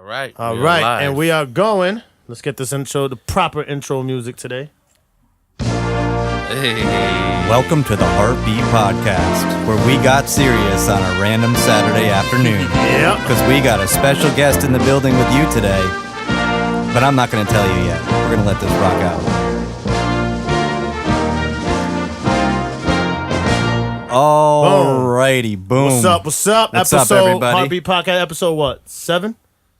All right. And we are going. Let's get this intro, the proper intro music today. Hey. Welcome to the HartBeat podcast, where we got serious on a random Saturday afternoon. Yep. Because we got a special guest in the building with you today. But I'm not going to tell you yet. We're going to let this rock out. Alrighty, boom. What's up? What's up, everybody? HartBeat podcast, episode what? 7?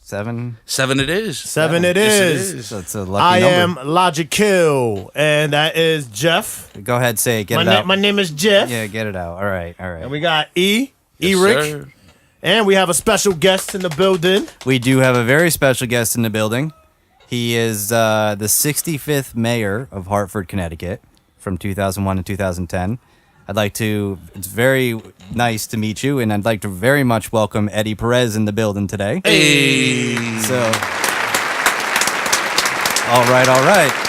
7 it is. 7 it is. Yes, So it's a lucky number. I am Logic Kill, and that is Jeff. Go ahead, say it. Get it out. My name is Jeff. Yeah, get it out. All right. And we got Eric. Sir. And we have a special guest in the building. We do have a very special guest in the building. He is the 65th mayor of Hartford, Connecticut from 2001 to 2010. It's very nice to meet you, and I'd like to very much welcome Eddie Perez in the building today. Hey. So, all right.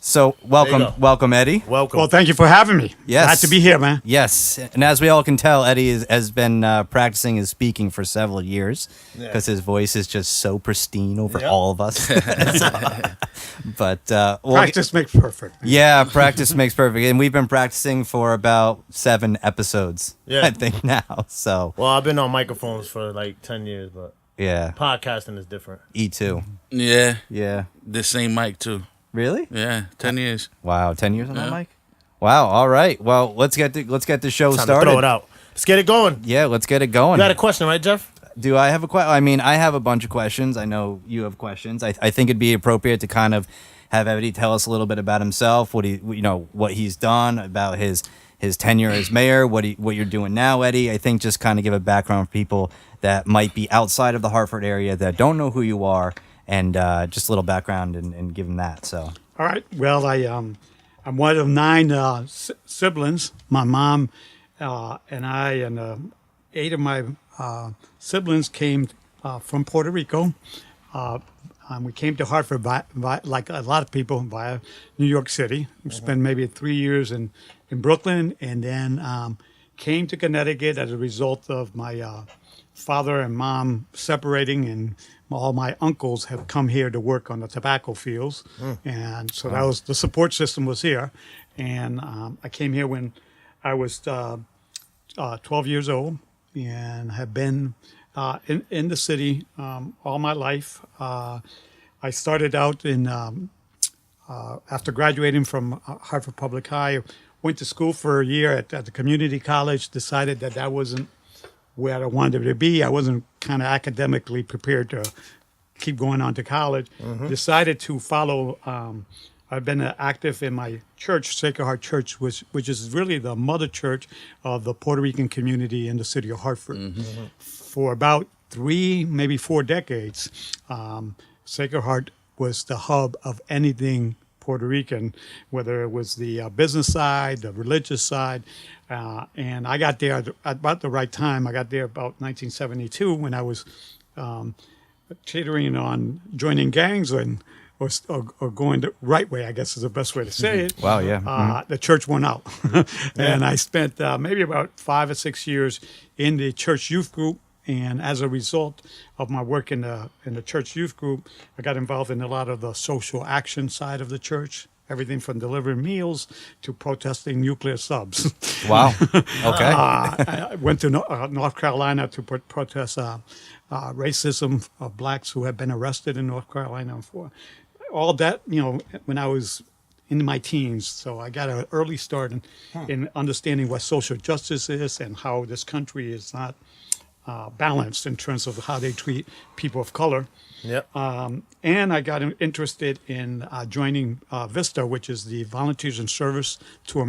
So, welcome, Eddie. Welcome. Well, thank you for having me. Yes. Glad to be here, man. Yes, and as we all can tell, Eddie has been practicing his speaking for several years because his voice is just so pristine over all of us. But Practice makes perfect. Yeah, practice makes perfect, and we've been practicing for about 7 episodes. Yeah. I think now. So well, I've been on microphones for like 10 years, but yeah, podcasting is different. E2. Yeah. The same mic too. Really? Yeah, 10 years. Wow, 10 years on that mic. Wow. All right. Well, let's get the show Time started. to throw it out. Let's get it going. Yeah, let's get it going. You got a question, right, Jeff? Do I have a question? I mean, I have a bunch of questions. I know you have questions. I think it'd be appropriate to kind of have Eddie tell us a little bit about himself, what he's done, about his tenure as mayor, what you're doing now, Eddie. I think just kind of give a background for people that might be outside of the Hartford area that don't know who you are, and just a little background and give them that. So. All right. Well, I'm one of 9 siblings. My mom and I and 8 of my siblings came from Puerto Rico. We came to Hartford like a lot of people via New York City. We spent maybe 3 years in Brooklyn, and then came to Connecticut as a result of my father and mom separating, and all my uncles have come here to work on the tobacco fields. And so that was the support system was here. And I came here when I was 12 years old, and have been in the city all my life. I started out after graduating from Hartford Public High, went to school for a year at the community college, decided that wasn't where I wanted to be. I wasn't kind of academically prepared to keep going on to college. Decided to follow, I've been active in my church, Sacred Heart Church, which is really the mother church of the Puerto Rican community in the city of Hartford. For about 3, maybe 4 decades, Sacred Heart was the hub of anything Puerto Rican, whether it was the business side, the religious side. And I got there at about the right time. I got there about 1972 when I was teetering on joining gangs or going the right way, I guess is the best way to say it. Wow, yeah. The church went out. And I spent maybe about 5 or 6 years in the church youth group. And as a result of my work in the church youth group, I got involved in a lot of the social action side of the church, everything from delivering meals to protesting nuclear subs. Wow. Okay. I went to North Carolina to protest racism of blacks who had been arrested in North Carolina for all that, when I was in my teens. So I got an early start in understanding what social justice is and how this country is not balanced in terms of how they treat people of color. Yep. And I got interested in joining VISTA, which is the Volunteers in Service to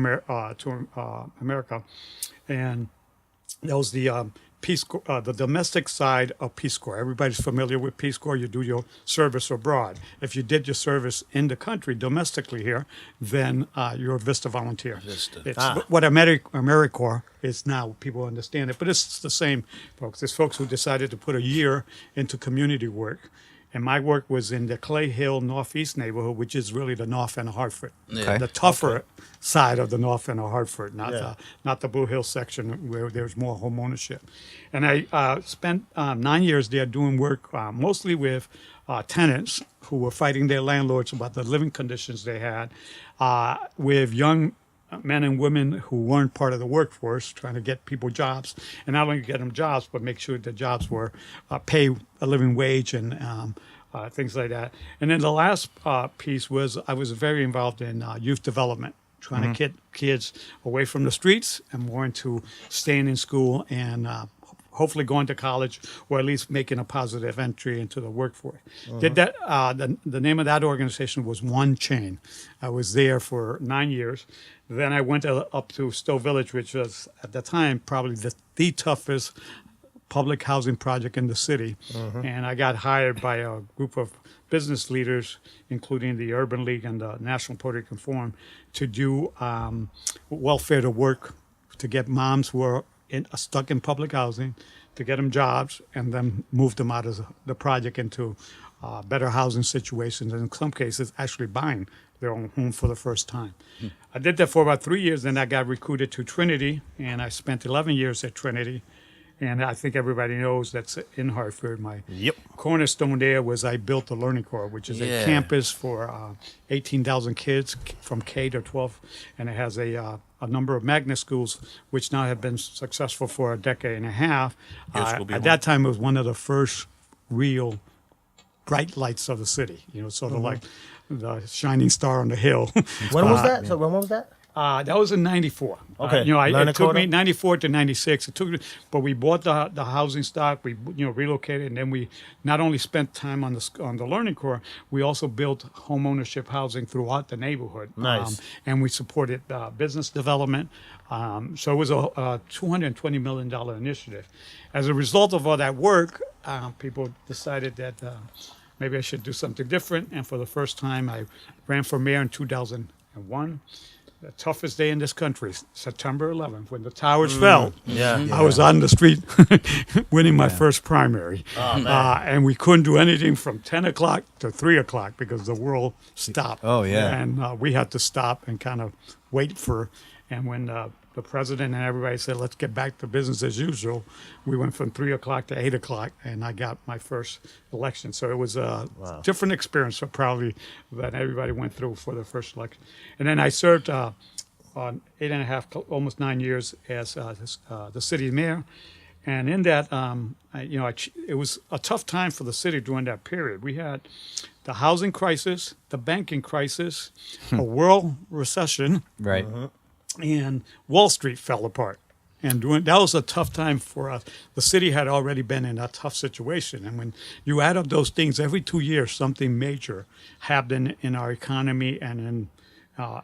America. And that was the Peace Corps, the domestic side of Peace Corps. Everybody's familiar with Peace Corps. You do your service abroad. If you did your service in the country, domestically here, then you're a VISTA volunteer. VISTA. It's what AmeriCorps is now. People understand it, but it's the same, folks. There's folks who decided to put a year into community work, And my work was in the Clay Hill Northeast neighborhood, which is really the north end of Hartford. Okay. The tougher side of the north end of Hartford, Yeah. not the Blue Hill section where there's more home ownership. And I spent 9 years there doing work mostly with tenants who were fighting their landlords about the living conditions they had, with young men and women who weren't part of the workforce, trying to get people jobs, and not only get them jobs, but make sure the jobs were pay a living wage and things like that. And then the last piece was I was very involved in youth development, trying to get kids away from the streets and more into staying in school and hopefully going to college or at least making a positive entry into the workforce. Did that? The name of that organization was One Chain. I was there for 9 years. Then I went up to Stowe Village, which was at the time probably the toughest public housing project in the city. And I got hired by a group of business leaders, including the Urban League and the National Puerto Rican Forum, to do welfare to work, to get moms who are stuck in public housing, to get them jobs, and then move them out of the project into better housing situations, and in some cases actually buying their own home for the first time. I did that for about 3 years, then I got recruited to Trinity, and I spent 11 years at Trinity. And I think everybody knows that's in Hartford. My cornerstone there was I built the Learning Corps, which is a campus for 18,000 kids from K to 12, and it has a number of magnet schools, which now have been successful for a decade and a half. At that time, it was one of the first real bright lights of the city. Sort of like the shining star on the hill. When was that? So when was that? That was in '94. Okay. It took me '94 to '96. But we bought the housing stock. We relocated, and then we not only spent time on the Learning Corps, we also built home ownership housing throughout the neighborhood. Nice. And we supported business development. So it was a $220 million initiative. As a result of all that work, people decided that maybe I should do something different. And for the first time, I ran for mayor in 2001. The toughest day in this country, September 11th, when the towers fell. I was on the street winning my first primary. And we couldn't do anything from 10 o'clock to 3 o'clock because the world stopped. And we had to stop and kind of wait for, and when the president and everybody said, let's get back to business as usual, we went from 3 o'clock to 8 o'clock, and I got my first election. So it was a different experience, so probably that everybody went through for the first election. And then I served on 8.5, almost 9 years as the city mayor. And in that, it was a tough time for the city during that period. We had the housing crisis, the banking crisis, a world recession. Right. And Wall Street fell apart. And that was a tough time for us. The city had already been in a tough situation. And when you add up those things, every 2 years, something major happened in our economy and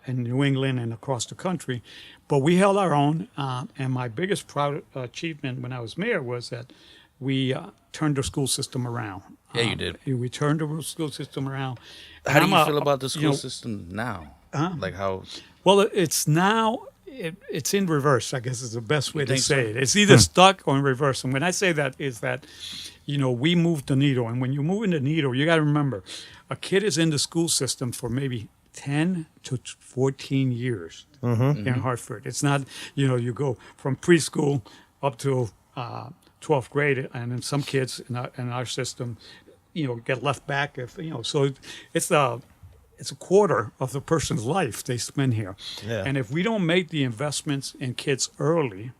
in New England and across the country. But we held our own. And my biggest proud achievement when I was mayor was that we turned the school system around. Yeah, you did. We turned the school system around. How do you feel about the school system now? Like how... Well, it's now, it's in reverse, I guess is the best way to say it. It's either stuck or in reverse. And when I say that is that, we moved the needle. And when you move in the needle, you got to remember, a kid is in the school system for maybe 10 to 14 years in Hartford. It's not, you go from preschool up to 12th grade. And then some kids in our system, get left back. So it's a quarter of the person's life they spend here. Yeah. And if we don't make the investments in kids early,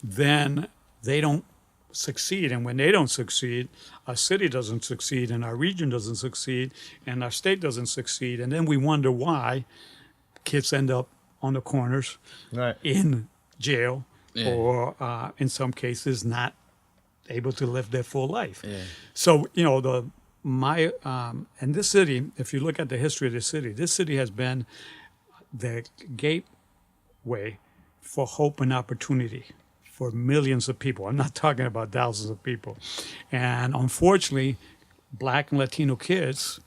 then they don't succeed. And when they don't succeed, our city doesn't succeed, and our region doesn't succeed, and our state doesn't succeed. And then we wonder why kids end up on the corners, in jail, or in some cases not able to live their full life. So, and this city, if you look at the history of this city has been the gateway for hope and opportunity for millions of people. I'm not talking about thousands of people. And unfortunately, Black and Latino kids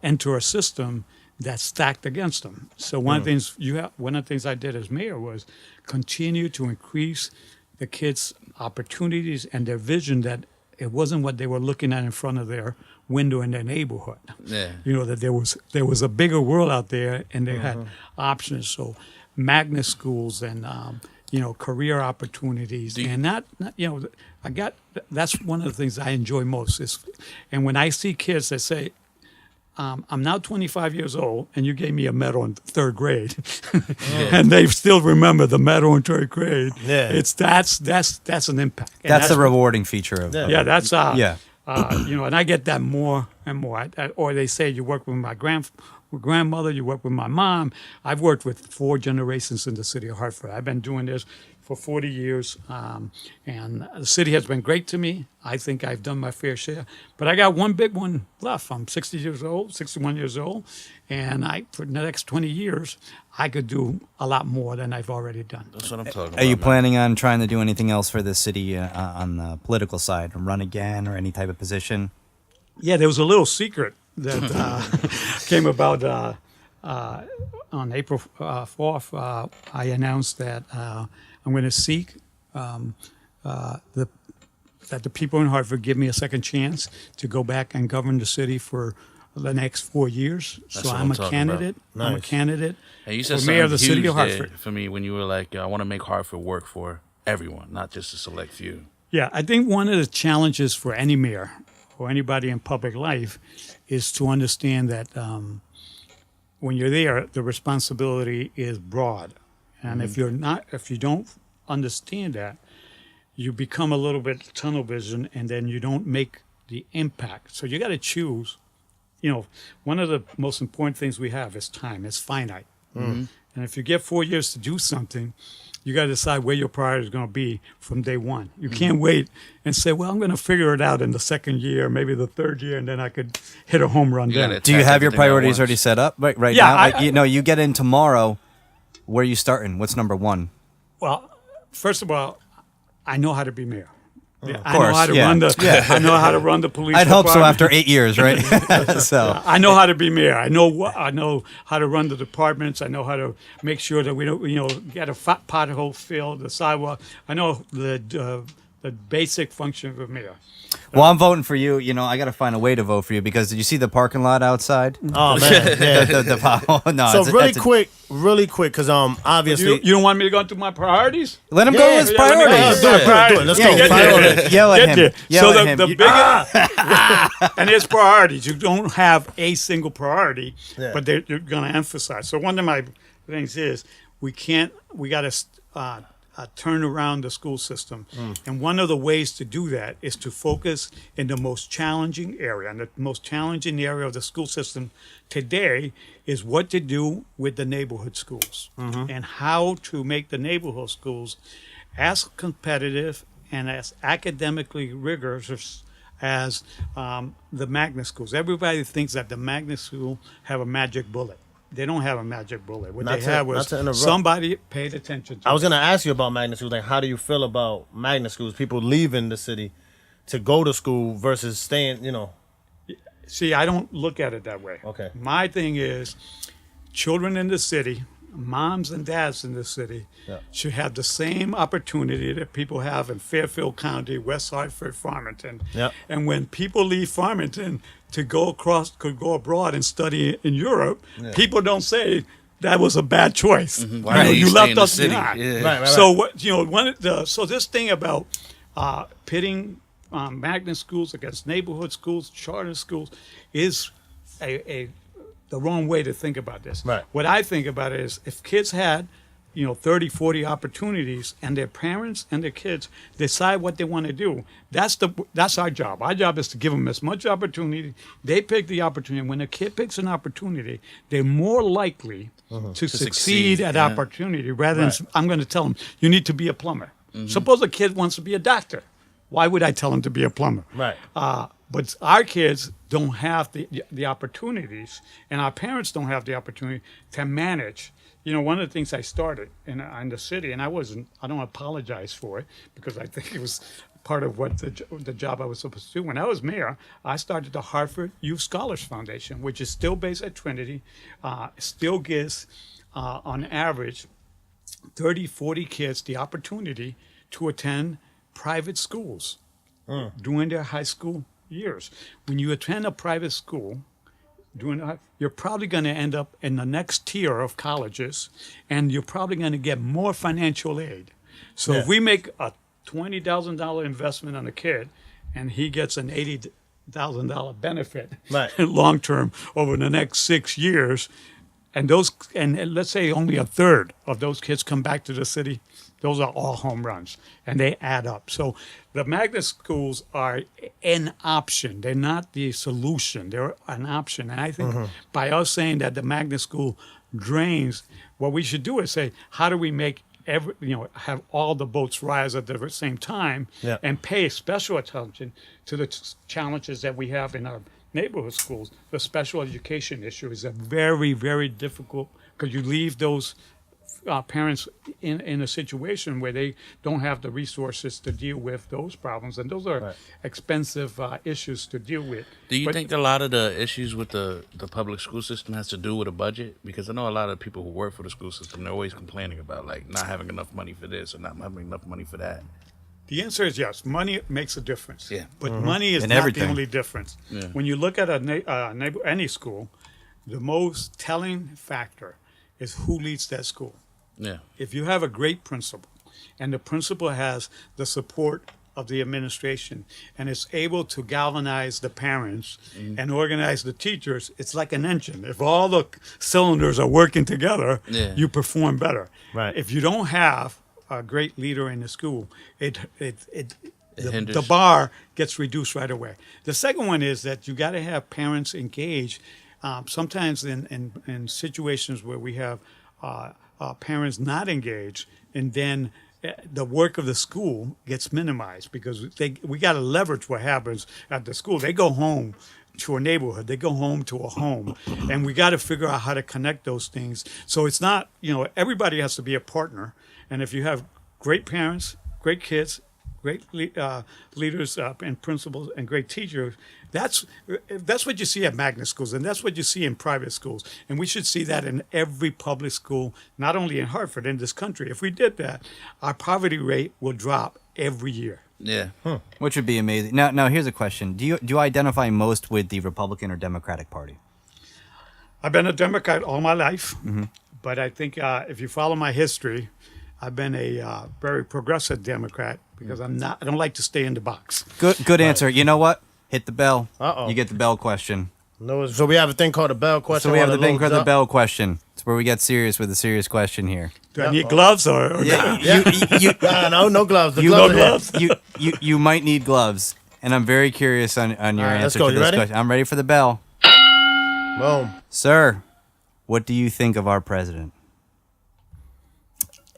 enter a system that's stacked against them. So one of the things I did as mayor was continue to increase the kids' opportunities and their vision that it wasn't what they were looking at in front of their window in their neighborhood. Yeah. You know, that there was a bigger world out there, and they had options. So magnet schools and you know, career opportunities, and not you know, that's one of the things I enjoy most is, and when I see kids that say, I'm now 25 years old, and you gave me a medal in third grade, and they still remember the medal in third grade. Yeah. that's an impact. And That's the rewarding feature of yeah, that's yeah. you know, and I get that more and more. Or they say you work with my grandmother, you work with my mom. I've worked with 4 generations in the city of Hartford. I've been doing this for 40 years, and the city has been great to me. I think I've done my fair share, but I got one big one left. I'm 61 years old, and for the next 20 years, I could do a lot more than I've already done. That's what I'm talking about. Are you man. planning on trying to do anything else for the city on the political side, run again or any type of position? Yeah, there was a little secret that came about on April 4th. I announced that I'm going to seek that the people in Hartford give me a second chance to go back and govern the city for the next 4 years. That's So what I'm I'm a talking candidate. about. I'm a Nice. candidate And you said for mayor of the something city of huge there Hartford. for me when you were like, I want to make Hartford work for everyone, not just a select few. Yeah, I think one of the challenges for any mayor or anybody in public life is to understand that when you're there, the responsibility is broad, and if you don't understand that, you become a little bit tunnel vision, and then you don't make the impact. So you got to choose. You know, one of the most important things we have is time. It's finite, and if you get 4 years to do something, you got to decide where your priority is going to be from day one. You can't wait and say, well, I'm going to figure it out in the second year, maybe the third year, and then I could hit a home run. You gotta Then. Do you attack have your everything at priorities once. already set up right Yeah, now? Like, you get in tomorrow. Where are you starting? What's number one? Well, first of all, I know how to be mayor. Yeah, I course, know how to yeah. run the. I know how to run the police. I'd hope so department. after 8 years, right? So I know how to be mayor. I know how to run the departments. I know how to make sure that we don't, get a pothole filled, the sidewalk. I know the basic function of a mayor. well, I'm voting for you. You know, I got to find a way to vote for you because did you see the parking lot outside? Oh man, yeah. No, So it's really quick, because obviously. You don't want me to go through my priorities? let him go Yeah, with his yeah, priorities. do it. Let's go. Yeah, Priorities. Yell at Get him. there. Yell So at him. the biggest, and there's priorities. You don't have a single priority, Yeah. but you're going to emphasize. So one of my things is we got to turn around the school system. And one of the ways to do that is to focus in the most challenging area. And the most challenging area of the school system today is what to do with the neighborhood schools and how to make the neighborhood schools as competitive and as academically rigorous as the magnet schools. Everybody thinks that the magnet school have a magic bullet. They don't have a magic bullet. What Not they to- have not was to interrupt. somebody paid attention to I was it. gonna ask you about magnet schools. Like, how do you feel about magnet schools? People leaving the city to go to school versus staying. You know. See, I don't look at it that way. Okay. My thing is children in the city, moms and dads in the city Yeah. should have the same opportunity that people have in Fairfield County, West Hartford, Farmington. Yep. And when people leave Farmington to go abroad and study in Europe, people don't say that was a bad choice. Why did you you stay left in the us city? behind. Yeah. Right. So what so this thing about pitting magnet schools against neighborhood schools, charter schools, is the wrong way to think about this. Right. What I think about it is if kids had 30, 40 opportunities, and their parents and their kids decide what they want to do. That's our job. Our job is to give them as much opportunity. They pick the opportunity. When a kid picks an opportunity, they're more likely to succeed at opportunity rather than I'm going to tell them, you need to be a plumber. Suppose a kid wants to be a doctor. Why would I tell him to be a plumber? Right. But our kids don't have the opportunities, and our parents don't have the opportunity to manage. One of the things I started in the city, and I don't apologize for it because I think it was part of what the job I was supposed to do. When I was mayor, I started the Hartford Youth Scholars Foundation, which is still based at Trinity, still gives, on average, 30, 40 kids the opportunity to attend private schools. during their high school years. When you attend a private school, you're probably going to end up in the next tier of colleges, and you're probably going to get more financial aid. So if we make a $20,000 investment on a kid, and he gets an $80,000 benefit long term over the next 6 years, and let's say only a third of those kids come back to the city, those are all home runs, and they add up. So the magnet schools are an option. They're not the solution. They're an option. And I think by us saying that the magnet school drains, what we should do is say, how do we make have all the boats rise at the same time and pay special attention to the challenges that we have in our neighborhood schools. The special education issue is a very, very difficult, because you leave those parents in a situation where they don't have the resources to deal with those problems, and those are expensive issues to deal with. Do you think a lot of the issues with the public school system has to do with a budget? Because I know a lot of people who work for the school system, they're always complaining about like not having enough money for this or not having enough money for that. The answer is yes. Money makes a difference. Yeah. But money is In not everything. the only difference. Yeah. When you look at any school, the most telling factor is who leads that school. Yeah. If you have a great principal, and the principal has the support of the administration and is able to galvanize the parents and organize the teachers, it's like an engine. If all the cylinders are working together, you perform better. Right. If you don't have a great leader in the school, hinders. the bar gets reduced right away. The second one is that you got to have parents engaged. Sometimes in situations where we have parents not engaged, and then the work of the school gets minimized because we got to leverage what happens at the school. They go home to a neighborhood, they go home to a home, and we got to figure out how to connect those things. So it's not, everybody has to be a partner. And if you have great parents, great kids, great leaders and principals, and great teachers, that's what you see at magnet schools, and that's what you see in private schools. And we should see that in every public school, not only in Hartford, in this country. If we did that, our poverty rate will drop every year. Yeah. Which would be amazing. Now here's a question. Do you identify most with the Republican or Democratic Party? I've been a Democrat all my life, but I think if you follow my history, I've been a very progressive Democrat because I don't like to stay in the box. Good answer. You know what? Hit the bell. Uh-oh. You get the bell question. No, so we have a thing called a bell question. So we have while the it thing loads called the up. bell question. It's where we get serious with a serious question here. Do I need gloves or Yeah, No gloves. The you, gloves are here. you might need gloves, and I'm very curious on your right, let's answer go. to You this ready? question. I'm ready for the bell. Boom. Sir, what do you think of our president?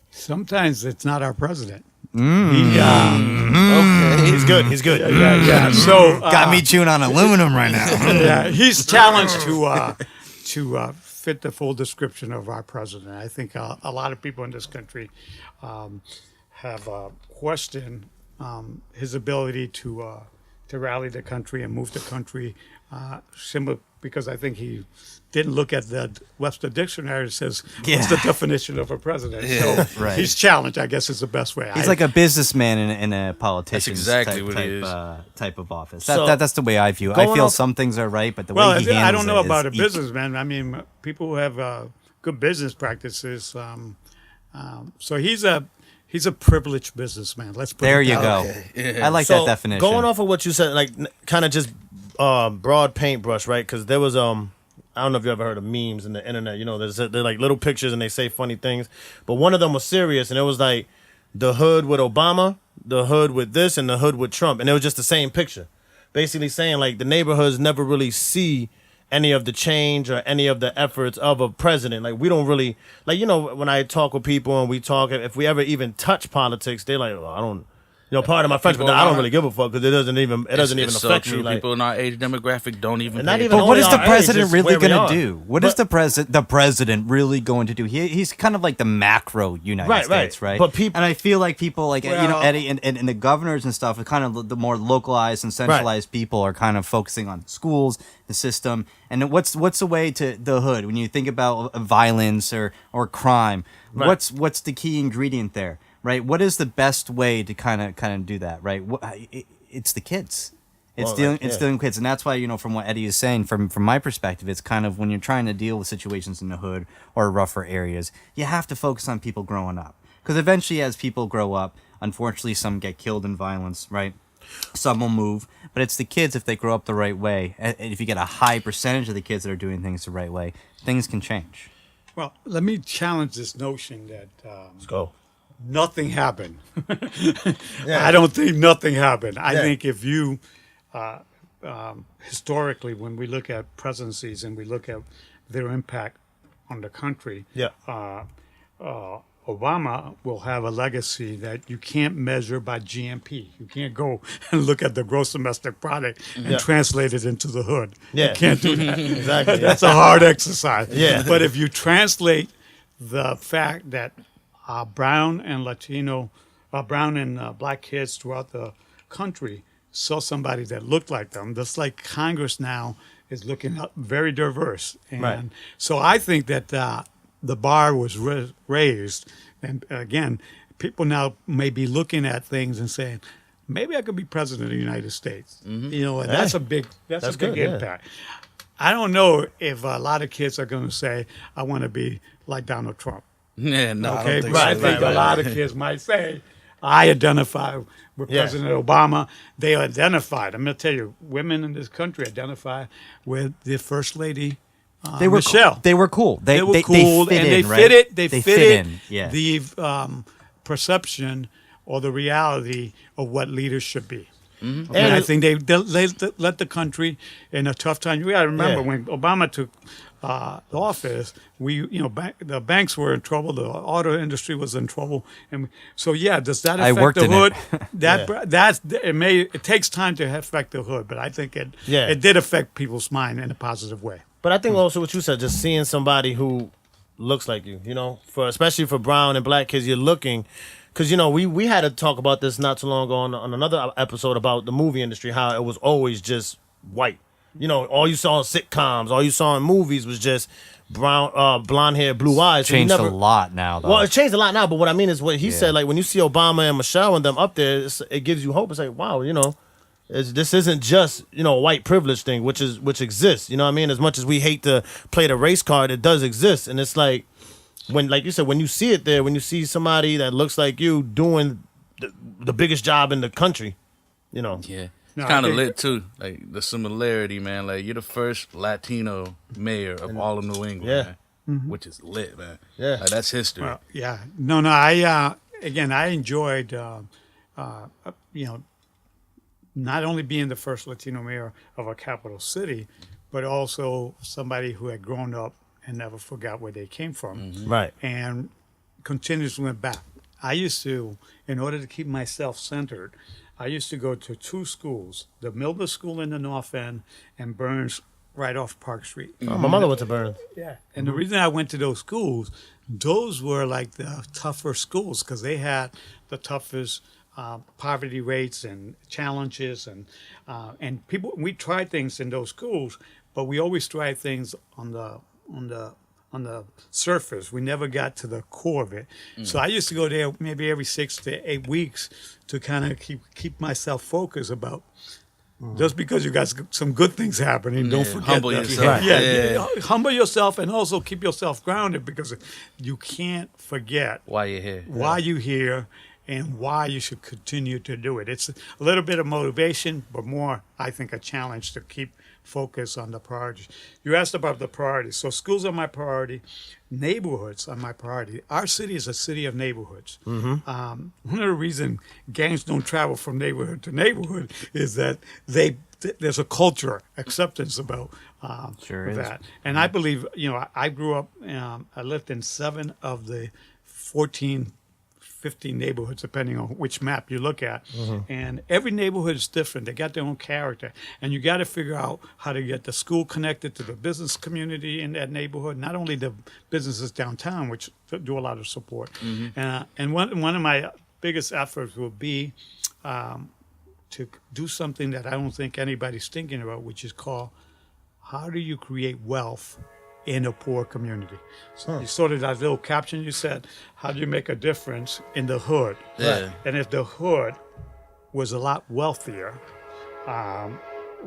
Sometimes it's not our president. Okay. He's good. He's good. Yeah. So Got me chewing on aluminum right now. yeah, he's challenged to fit the full description of our president. I think a lot of people in this country have questioned his ability to rally the country and move the country, simply because I think he didn't look at the Webster Dictionary that says what's the definition of a president. So Right. he's challenged, I guess, is the best way. He's like a businessman in a politician. exactly what he is. Type of office. So, that's the way I view it. I going feel off- some things are right, but the Well, way he handles I don't know it about a is businessman. I mean, people who have good business practices. So he's a privileged businessman. Let's put There it you that go. way. I like So, that definition. Going off of what you said, like kind of just broad paintbrush, right? Because there was I don't know if you ever heard of memes in the internet. They're like little pictures and they say funny things. But one of them was serious, and it was like the hood with Obama, the hood with this, and the hood with Trump, and it was just the same picture, basically saying like the neighborhoods never really see any of the change or any of the efforts of a president. Like we don't really when I talk with people and we talk, if we ever even touch politics, they're like, I don't. Part of my French, but I don't really give a fuck because it doesn't even It's affect so true. me. Like, People in our age demographic don't even. And not pay even But what is only the our president age, it's really where we going are. to do? What is the president really going to do? He's kind of like the macro United Right, States, right. right? But people- and I feel like people like Well- Eddie and the governors and stuff are kind of the more localized and centralized people are kind of focusing on schools, the system, and what's the way to the hood when you think about violence or crime? Right. What's the key ingredient there? Right, what is the best way to kind of do that? Right, it's the kids. Well, It's yeah. dealing with kids, and that's why, you know, from what Eddie is saying, from my perspective, it's kind of when you're trying to deal with situations in the hood or rougher areas, you have to focus on people growing up, because eventually, as people grow up, unfortunately, some get killed in violence, right? Some will move, but it's the kids, if they grow up the right way, and if you get a high percentage of the kids that are doing things the right way, things can change. Well, let me challenge this notion that Let's go. nothing happened. Yeah. I don't think nothing happened. I Yeah. think if you, historically, when we look at presidencies and we look at their impact on the country, Yeah. Obama will have a legacy that you can't measure by GNP. You can't go and look at the gross domestic product and Yeah. translate it into the hood. Yeah. You can't do that. Exactly. That's a hard exercise. Yeah. But if you translate the fact that brown and black kids throughout the country saw somebody that looked like them, just like Congress now is looking up very diverse. And Right. so I think that the bar was raised. And again, people now may be looking at things and saying, maybe I could be president of the United States. You know, and that's a big That's big good, yeah. impact. I don't know if a lot of kids are going to say, I want to be like Donald Trump. Yeah, no, I Okay, don't think but I so. think a lot of kids might say, I identify with Yeah. President Obama. They identified. I'm going to tell you, women in this country identify with the First Lady, They were Michelle. They were cool. They were cool, fit and in, they right? fitted. They fit fitted in. Yeah. the perception or the reality of what leaders should be. Mm-hmm. Okay, I think they let the country in a tough time. You got to remember Yeah. when Obama took the office, the banks were in trouble, the auto industry was in trouble, and so does that I affect worked the in hood? it. It takes time to affect the hood, but I think it Yeah. did affect people's mind in a positive way. But I think also what you said, just seeing somebody who looks like you, you know, especially for brown and black kids, you're looking, because, you know, we had to talk about this not too long ago on another episode about the movie industry, how it was always just white. You know, all you saw in sitcoms, all you saw in movies was just brown, blonde hair, blue eyes. So you Changed never- a lot now, though. Well, it's changed a lot now, but what I mean is what he Yeah. said, like when you see Obama and Michelle and them up there, it gives you hope. It's like, wow, you know, this isn't just, you know, a white privilege thing, which exists. You know what I mean? As much as we hate to play the race card, it does exist. And it's like, when, like you said, when you see it there, when you see somebody that looks like you doing the biggest job in the country, you know. Yeah. No, It's I kind of think- lit too, like the similarity, man. Like you're the first Latino mayor of all of New England, Yeah. man, which is lit, man. Yeah. Like, that's history. Well, yeah. No. I enjoyed, not only being the first Latino mayor of a capital city, but also somebody who had grown up and never forgot where they came from, Right. and continuously went back. I used to, in order to keep myself centered, I used to go to two schools: the Milner School in the North End and Burns right off Park Street. My mother went to Burns. Yeah. And the reason I went to those schools, those were like the tougher schools because they had the toughest poverty rates and challenges, and people. We tried things in those schools, but we always tried things on the surface. We never got to the core of it. So I used to go there maybe every 6 to 8 weeks to kind of keep myself focused about. Just because you got some good things happening, don't forget humble that. yourself. Yeah, humble yourself and also keep yourself grounded because you can't forget Why you're here? why you're here and why you should continue to do it. It's a little bit of motivation, but more, I think, a challenge to keep focus on the priorities. You asked about the priorities. So schools are my priority. Neighborhoods are my priority. Our city is a city of neighborhoods. One of the reasons gangs don't travel from neighborhood to neighborhood is that there's a culture acceptance about Sure is. that. And I believe, I grew up, I lived in 7 of the 14, 15 neighborhoods, depending on which map you look at. And every neighborhood is different. They got their own character. And you got to figure out how to get the school connected to the business community in that neighborhood, not only the businesses downtown, which do a lot of support. And one of my biggest efforts will be to do something that I don't think anybody's thinking about, which is called, how do you create wealth in a poor community? So you sort of that little caption you said, how do you make a difference in the hood? Yeah. And if the hood was a lot wealthier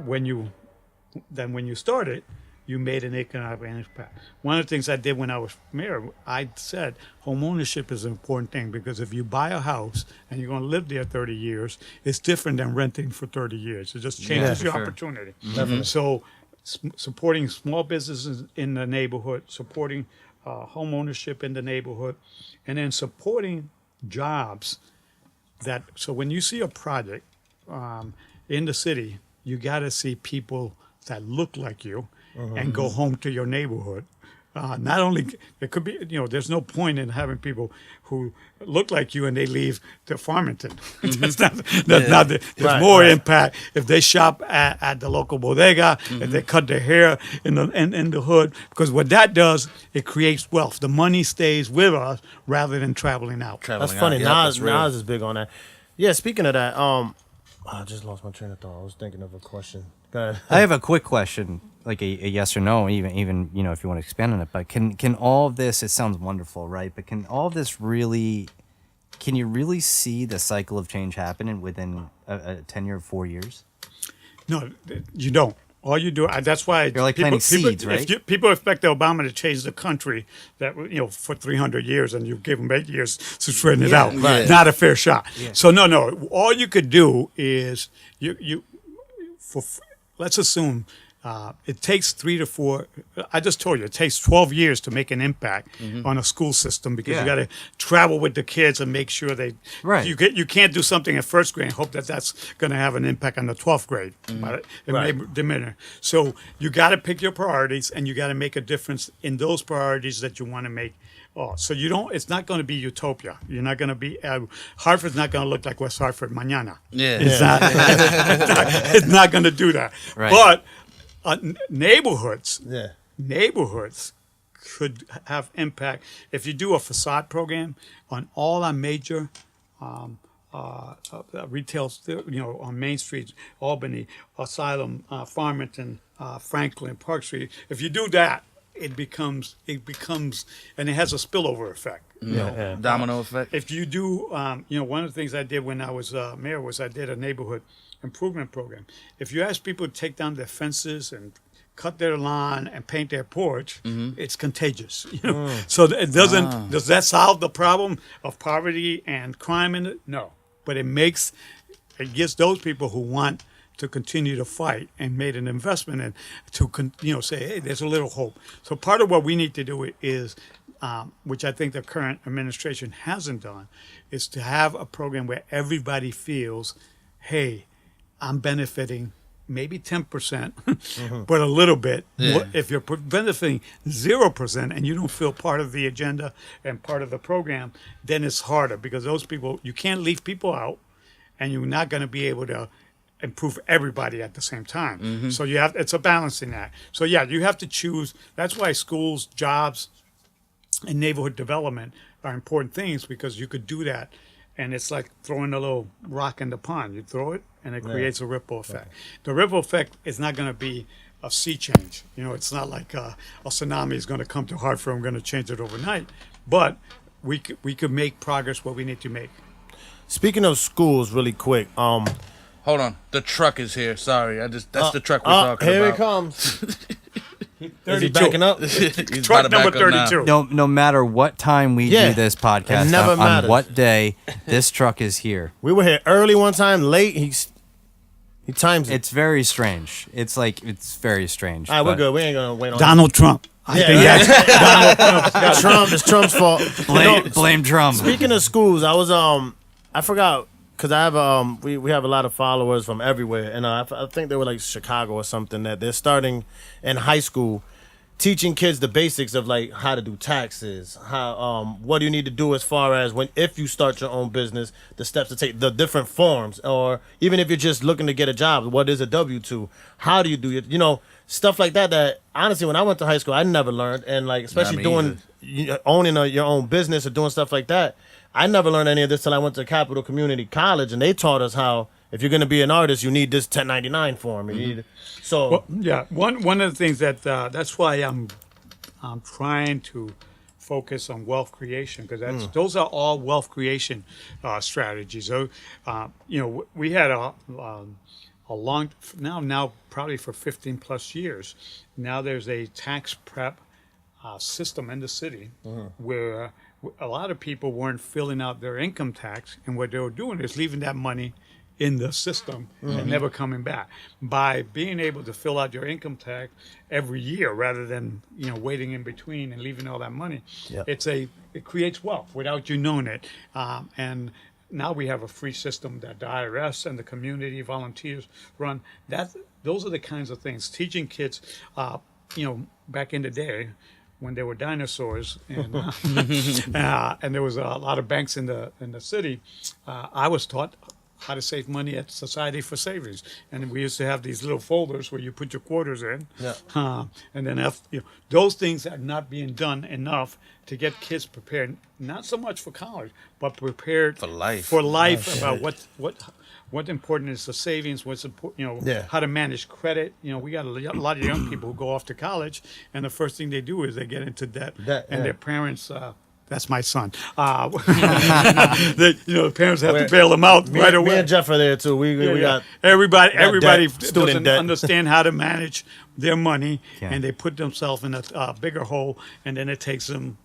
when you started. You made an economic impact. One of the things I did when I was mayor, I said home ownership is an important thing, because if you buy a house and you're going to live there 30 years, it's different than renting for 30 years. It just changes your opportunity. So supporting small businesses in the neighborhood, supporting home ownership in the neighborhood, and then supporting jobs. So when you see a project in the city, you got to see people that look like you and go home to your neighborhood. Not only, it could be, there's no point in having people who look like you and they leave to Farmington. There's more impact if they shop at the local bodega, if they cut their hair in the hood, because what that does, it creates wealth. The money stays with us rather than traveling out. That's funny. Nas is big on that. Yeah, speaking of that, I just lost my train of thought. I was thinking of a question. Go ahead. I have a quick question, like a yes or no, even if you want to expand on it. But can all of this? It sounds wonderful, right? But can all of this really? Can you really see the cycle of change happening within a tenure of 4 years? No, you don't. All you do, that's why you're like planting seeds, right? People expect Obama to change the country for 300 years, and you give them 8 years to straighten it out. Right. Not a fair shot. Yeah. So no. All you could do is let's assume it takes 3 to 4. I just told you it takes 12 years to make an impact on a school system, because you got to travel with the kids and make sure they. Right. You can't do something at first grade and hope that's going to have an impact on the 12th grade. It may diminish. So you got to pick your priorities, and you got to make a difference in those priorities that you want to make. So you don't. It's not going to be utopia. You're not going to be. Hartford's not going to look like West Hartford mañana. Yeah. It's not going to do that. Right. But neighborhoods could have impact if you do a facade program on all our major retail, on Main Street, Albany, Asylum, Farmington, Franklin, Park Street. If you do that, it becomes, and it has a spillover effect. Domino effect. If you do, one of the things I did when I was mayor was I did a neighborhood improvement program. If you ask people to take down their fences and cut their lawn and paint their porch, it's contagious. So it doesn't. Does that solve the problem of poverty and crime in it? No, but it gives those people who want to continue to fight and made an investment in to say, hey, there's a little hope. So part of what we need to do is, which I think the current administration hasn't done, is to have a program where everybody feels, hey, I'm benefiting maybe 10%, but a little bit. Yeah. If you're benefiting 0% and you don't feel part of the agenda and part of the program, then it's harder, because those people, you can't leave people out, and you're not going to be able to improve everybody at the same time. So it's a balancing act. So you have to choose. That's why schools, jobs, and neighborhood development are important things, because you could do that. And it's like throwing a little rock in the pond. You throw it, and it creates a ripple effect. The ripple effect is not going to be a sea change. It's not like a tsunami is going to come to Hartford. I'm going to change it overnight. But we could make progress where we need to make. Speaking of schools, really quick. Hold on, the truck is here. Sorry, that's the truck we're talking here about. Here it comes. 32. Is he backing up? He's truck number 32. No matter what time we do this podcast, on what day, this truck is here. We were here early one time, late. He times it. It's very strange. It's very strange. All right, we're good. We ain't gonna wait on Donald Trump. Donald Trump. It's Trump's fault. Blame Trump. Speaking of schools, I was I forgot, because I have we have a lot of followers from everywhere, and I think they were like Chicago or something, that they're starting in high school teaching kids the basics of like how to do taxes, how what do you need to do as far as if you start your own business, the steps to take, the different forms, or even if you're just looking to get a job, what is a W-2, how do you do it, stuff like that. That honestly, when I went to high school, I never learned, and like especially owning your own business or doing stuff like that. I never learned any of this till I went to Capital Community College, and they taught us how, if you're going to be an artist, you need this 1099 form. One of the things that's why I'm trying to focus on wealth creation, because those are all wealth creation strategies. So, we had a long now probably for 15 plus years. Now there's a tax prep system in the city where a lot of people weren't filling out their income tax, and what they were doing is leaving that money in the system and never coming back. By being able to fill out your income tax every year rather than waiting in between and leaving all that money, it creates wealth without you knowing it. And now we have a free system that the IRS and the community volunteers run. Those are the kinds of things. Teaching kids, back in the day when there were dinosaurs and and there was a lot of banks in the city, I was taught how to save money at Society for Savings, and we used to have these little folders where you put your quarters in. And then those things are not being done enough to get kids prepared, not so much for college, but prepared For life. About what important is the savings, what's important, how to manage credit. We got a lot of young people who go off to college, and the first thing they do is they get into debt, and their parents. That's my son. The parents have to bail them out right away. Me and Jeff are there too. We got everybody debt, student doesn't debt. understand how to manage their money, and they put themselves in a bigger hole, and then it takes them,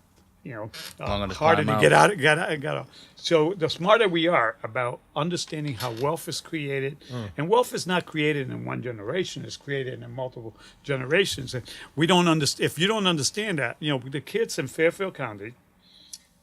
harder to get out. So the smarter we are about understanding how wealth is created, and wealth is not created in one generation; it's created in multiple generations. And we don't understand. If you don't understand that, the kids in Fairfield County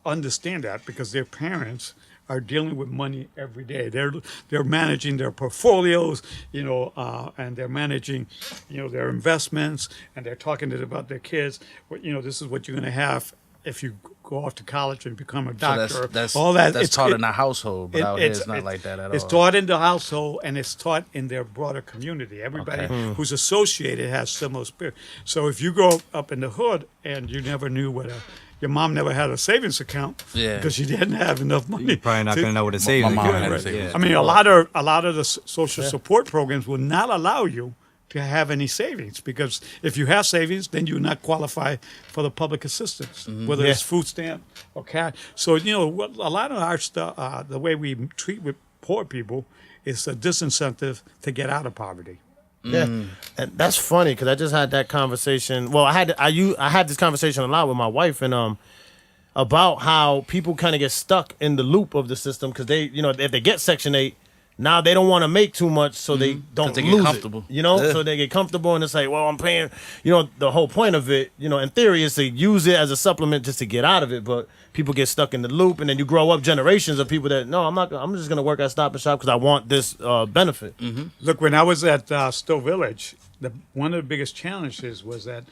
understand that because their parents are dealing with money every day. They're managing their portfolios, and they're managing, their investments, and they're talking about their kids. This is what you're going to have if you go off to college and become a doctor. All that. That's taught in the household, but out here it's not like that at all. It's taught in the household, and it's taught in their broader community. Everybody who's associated has similar spirit. So if you grow up in the hood and you never knew your mom never had a savings account because she didn't have enough money. You're probably not going to know what a savings My mom account had a is. savings I mean, a lot of the social support programs will not allow you to have any savings, because if you have savings, then you not qualify for the public assistance, whether it's food stamp or cash. So a lot of our stuff, the way we treat with poor people, is a disincentive to get out of poverty. Yeah, and that's funny because I just had that conversation. Well, I had this conversation a lot with my wife, and about how people kind of get stuck in the loop of the system because they, if they get Section 8, now they don't want to make too much, so they don't they lose get comfortable. it. So they get comfortable, and it's like, well, I'm paying. The whole point of it, in theory, is to use it as a supplement just to get out of it. But people get stuck in the loop, and then you grow up generations of people that no, I'm not. I'm just gonna work at Stop and Shop because I want this benefit. Look, when I was at Stowe Village, one of the biggest challenges was that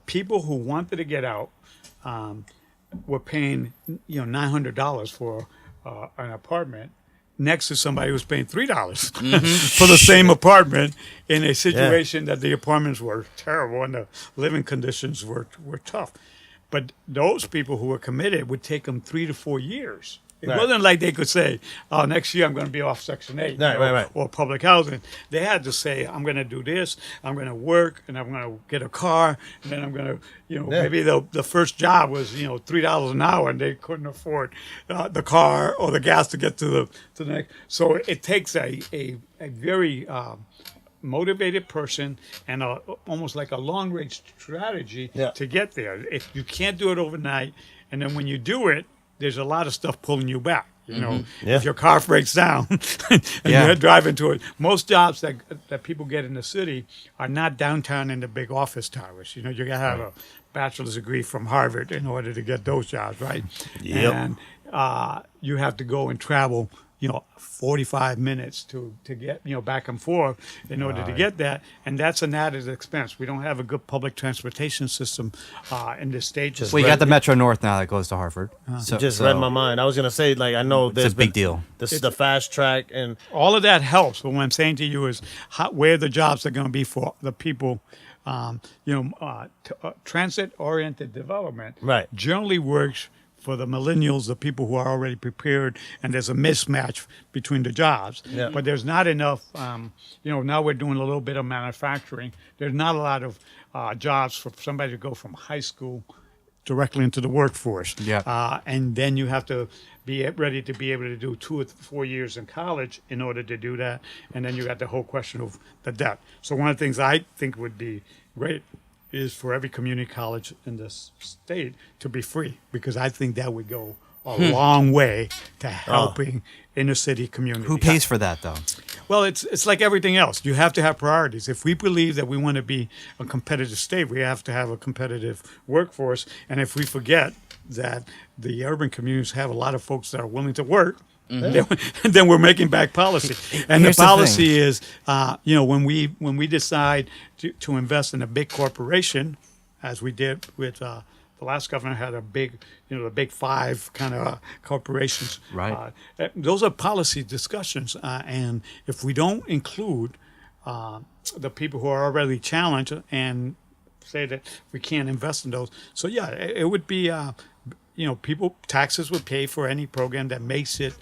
people who wanted to get out were paying $900 for an apartment, next to somebody who was paying $3 for the same apartment, in a situation that the apartments were terrible and the living conditions were tough. But those people who were committed would take them 3 to 4 years. It wasn't like they could say, "Oh, next year I'm going to be off Section 8 or public housing." They had to say, "I'm going to do this. I'm going to work, and I'm going to get a car, and then I'm going to, maybe the first job was, $3 an hour, and they couldn't afford the car or the gas to get to the next." So it takes a very motivated person and almost like a long range strategy to get there. If you can't do it overnight, and then when you do it, there's a lot of stuff pulling you back. If your car breaks down and you're driving to it. Most jobs that people get in the city are not downtown in the big office towers. You got to have a bachelor's degree from Harvard in order to get those jobs, right? Yep. And you have to go and travel 45 minutes to get, back and forth in order to get that. And that's an added expense. We don't have a good public transportation system in this state. Well, you got the Metro North now that goes to Hartford. You just read my mind. I was going to say, I know there's a big deal. This is the fast track. And all of that helps. But what I'm saying to you is where the jobs are going to be for the people. Transit-oriented development generally works for the millennials, the people who are already prepared, and there's a mismatch between the jobs. But there's not enough, now we're doing a little bit of manufacturing. There's not a lot of jobs for somebody to go from high school directly into the workforce. Yeah. And then you have to be ready to be able to do 2 or 4 years in college in order to do that. And then you got the whole question of the debt. So one of the things I think would be great is for every community college in this state to be free, because I think that would go a long way to helping inner city communities. Who pays for that though? Well, it's like everything else. You have to have priorities. If we believe that we want to be a competitive state, we have to have a competitive workforce. And if we forget that the urban communities have a lot of folks that are willing to work, then we're making bad policy. And Here's the the policy is, when we decide to invest in a big corporation, as we did with the last governor had a big, the big five kind of corporations. Right. Those are policy discussions. And if we don't include the people who are already challenged and say that we can't invest in those. So, yeah, it would be, taxes would pay for any program that makes it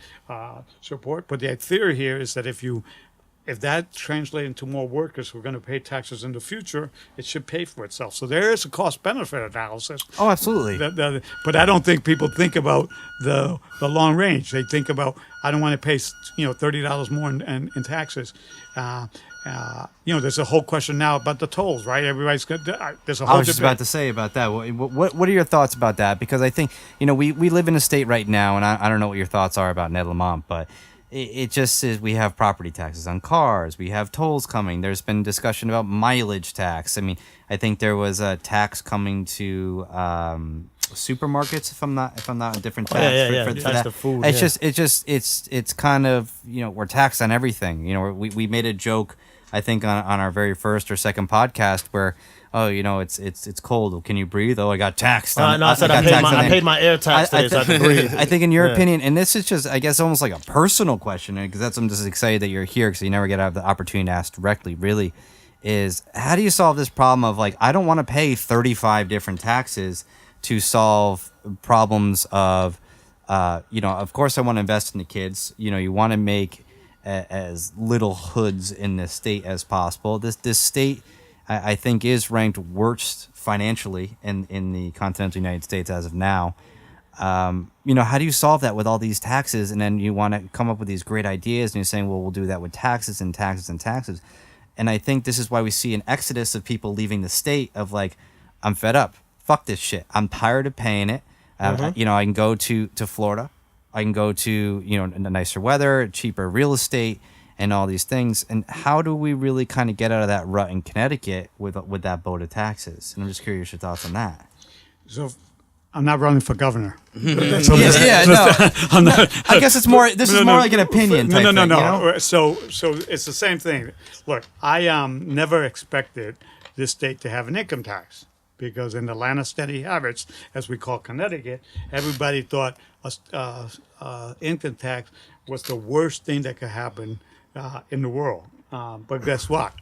support. But the theory here is that if that translates into more workers who are going to pay taxes in the future, it should pay for itself. So there is a cost-benefit analysis. Oh, absolutely. But I don't think people think about the long range. They think about, I don't want to pay $30 more in taxes. There's a whole question now about the tolls, right? Everybody's got there's a whole I was just debate. about to say about that. What are your thoughts about that? Because I think we live in a state right now, and I don't know what your thoughts are about Ned Lamont, but it just is, we have property taxes on cars, we have tolls coming. There's been discussion about mileage tax. I mean, I think there was a tax coming to supermarkets, if I'm not a different tax for tax that. to food. It's kind of we're taxed on everything. We made a joke, I think on our very first or second podcast where it's cold. Can you breathe? Oh, I got taxed. I paid my air tax today, so I can breathe. I think in your opinion, and this is just, I guess, almost like a personal question, because I'm just excited that you're here because you never get to have the opportunity to ask directly, really, is how do you solve this problem of I don't want to pay 35 different taxes to solve problems of, of course I want to invest in the kids. You want to make as little hoods in this state as possible. This state, I think, is ranked worst financially in the continental United States as of now. How do you solve that with all these taxes? And then you want to come up with these great ideas, and you're saying, well, we'll do that with taxes and taxes and taxes. And I think this is why we see an exodus of people leaving the state of I'm fed up. Fuck this shit. I'm tired of paying it. I can go to Florida. I can go to, nicer weather, cheaper real estate, and all these things. And how do we really kind of get out of that rut in Connecticut with that boat of taxes? And I'm just curious your thoughts on that. So I'm not running for governor. No. I guess it's more. This is more like an opinion. No. Thing, So it's the same thing. Look, I never expected this state to have an income tax, because in the land of steady habits, as we call Connecticut, everybody thought income tax was the worst thing that could happen in the world. But guess what?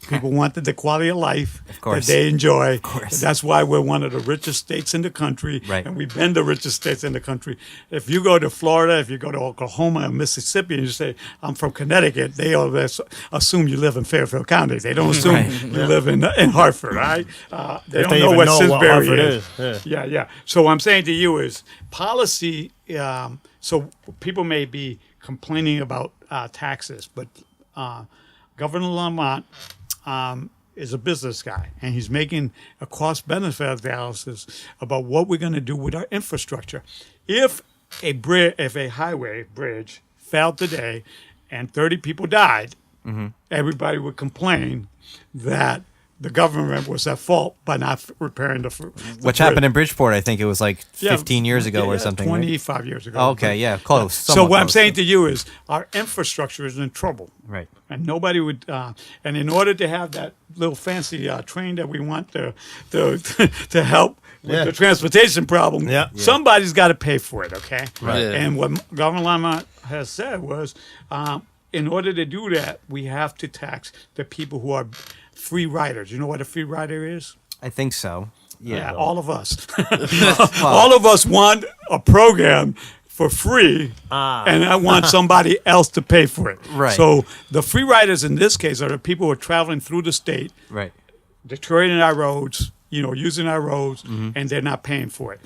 People wanted the quality of life that they enjoy. Of course. That's why we're one of the richest states in the country, right. And we've been the richest states in the country. If you go to Florida, if you go to Oklahoma and Mississippi, and you say, I'm from Connecticut, they always assume you live in Fairfield County. They don't assume you live in Hartford, right? They don't know what Simsbury is. Yeah. So what I'm saying to you is policy, so people may be complaining about taxes, but Governor Lamont is a business guy, and he's making a cost-benefit analysis about what we're going to do with our infrastructure. If a highway bridge failed today and 30 people died, everybody would complain that the government was at fault by not repairing the Which happened in Bridgeport, I think it was 15 years ago or something. 25 right? years ago. Okay, yeah, close. So what I'm saying to you is our infrastructure is in trouble. Right. And nobody would, and in order to have that little fancy train that we want to help with the transportation problem, somebody's got to pay for it, okay? Right. Yeah. And what Governor Lamont has said was, in order to do that, we have to tax the people who are free riders. You know what a free rider is? I think so. Yeah, all of us. All of us want a program for free, and I want somebody else to pay for it. Right. So the free riders in this case are the people who are traveling through the state, right, deteriorating our roads, using our roads, and they're not paying for it.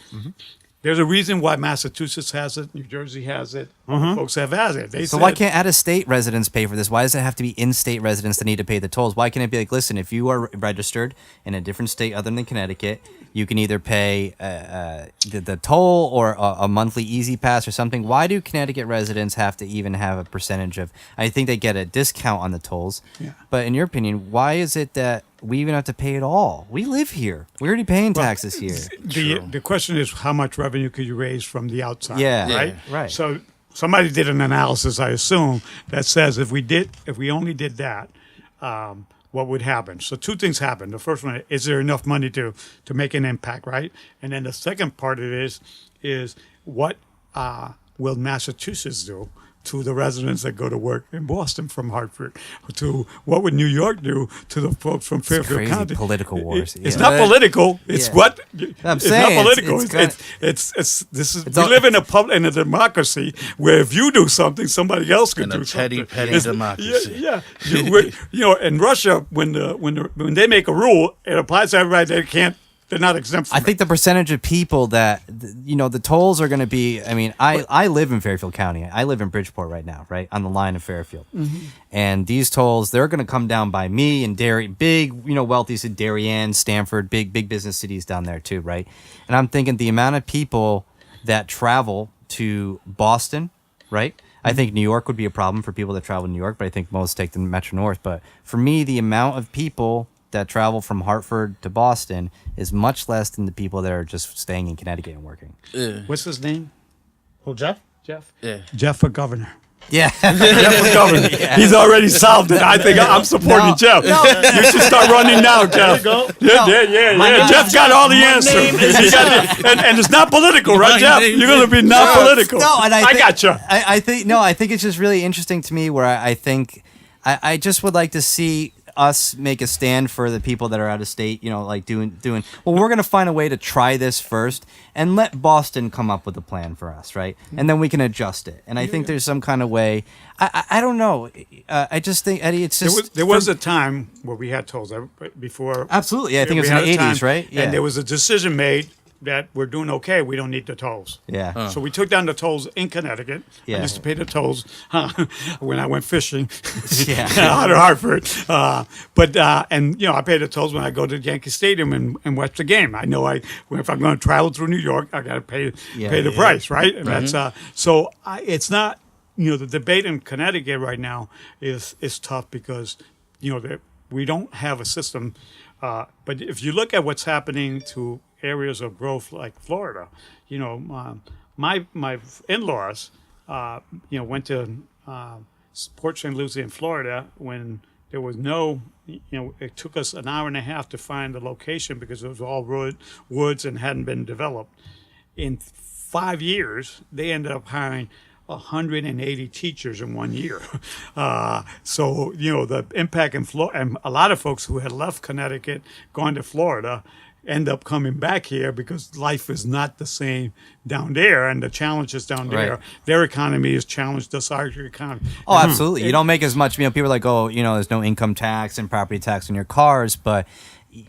There's a reason why Massachusetts has it, New Jersey has it, folks have it. So why can't out-of-state residents pay for this? Why does it have to be in-state residents that need to pay the tolls? Why can't it be like, listen, if you are registered in a different state other than Connecticut, you can either pay the toll or a monthly Easy Pass or something. Why do Connecticut residents have to even have a percentage of? I think they get a discount on the tolls. Yeah. But in your opinion, why is it that we even have to pay it all? We live here. We're already paying taxes here. The question is, how much revenue could you raise from the outside? Yeah. Right. Right. So somebody did an analysis, I assume, that says if we only did that, what would happen? So two things happen. The first one is there enough money to make an impact, right? And then the second part of it is what will Massachusetts do to the residents that go to work in Boston from Hartford? To what would New York do to the folks from Fairfield crazy County? political wars. It's not political. It's what I'm it's saying, not political. We live in a democracy where if you do something, somebody else can do something. petty democracy. Yeah. In Russia, when they make a rule, it applies to everybody. They're not exempt from I think the percentage of people that, the tolls are going to be, I live in Fairfield County. I live in Bridgeport right now, right, on the line of Fairfield. And these tolls, they're going to come down by me and big, wealthy cities, Darien, Stamford, big business cities down there too, right? And I'm thinking the amount of people that travel to Boston, right? I think New York would be a problem for people that travel to New York, but I think most take the Metro North. But for me, the amount of people that travel from Hartford to Boston is much less than the people that are just staying in Connecticut and working. What's his name? Who, Jeff? Jeff? Yeah. Jeff for governor. Yeah. Jeff for governor. Yeah. He's already solved it. I think I'm supporting Jeff. You should start running now, Jeff. There you go. Yeah. Jeff got all the answers. And it's not political, right, Jeff? You're going to be not political. No, and I got you. I think it's just really interesting to me where I think I just would like to see us make a stand for the people that are out of state, like doing well, we're going to find a way to try this first and let Boston come up with a plan for us, right? And then we can adjust it. And I think there's some kind of way. I don't know. I just think, Eddie, it's just there was a time where we had tolls before. Absolutely. Yeah, I think it was in the 80s, right? Yeah. And there was a decision made that we're doing okay. We don't need the tolls. Yeah. So we took down the tolls in Connecticut. Yeah. I used to pay the tolls when I went fishing Yeah. out of Hartford. I pay the tolls when I go to Yankee Stadium and watch the game. I know if I'm going to travel through New York, I got to pay the price, right? And that's it's not. The debate in Connecticut right now is tough because we don't have a system. But if you look at what's happening to areas of growth like Florida, my in-laws, went to Port St. Lucie in Florida when there was no, it took us an hour and a half to find the location because it was all woods and hadn't been developed. In 5 years, they ended up hiring 180 teachers in 1 year. So the impact in Florida, and a lot of folks who had left Connecticut, going to Florida, end up coming back here because life is not the same down there, and the challenges down there. Right. Their economy is challenged, just our economy. Oh, absolutely. You don't make as much. People are like, there's no income tax and property tax on your cars, but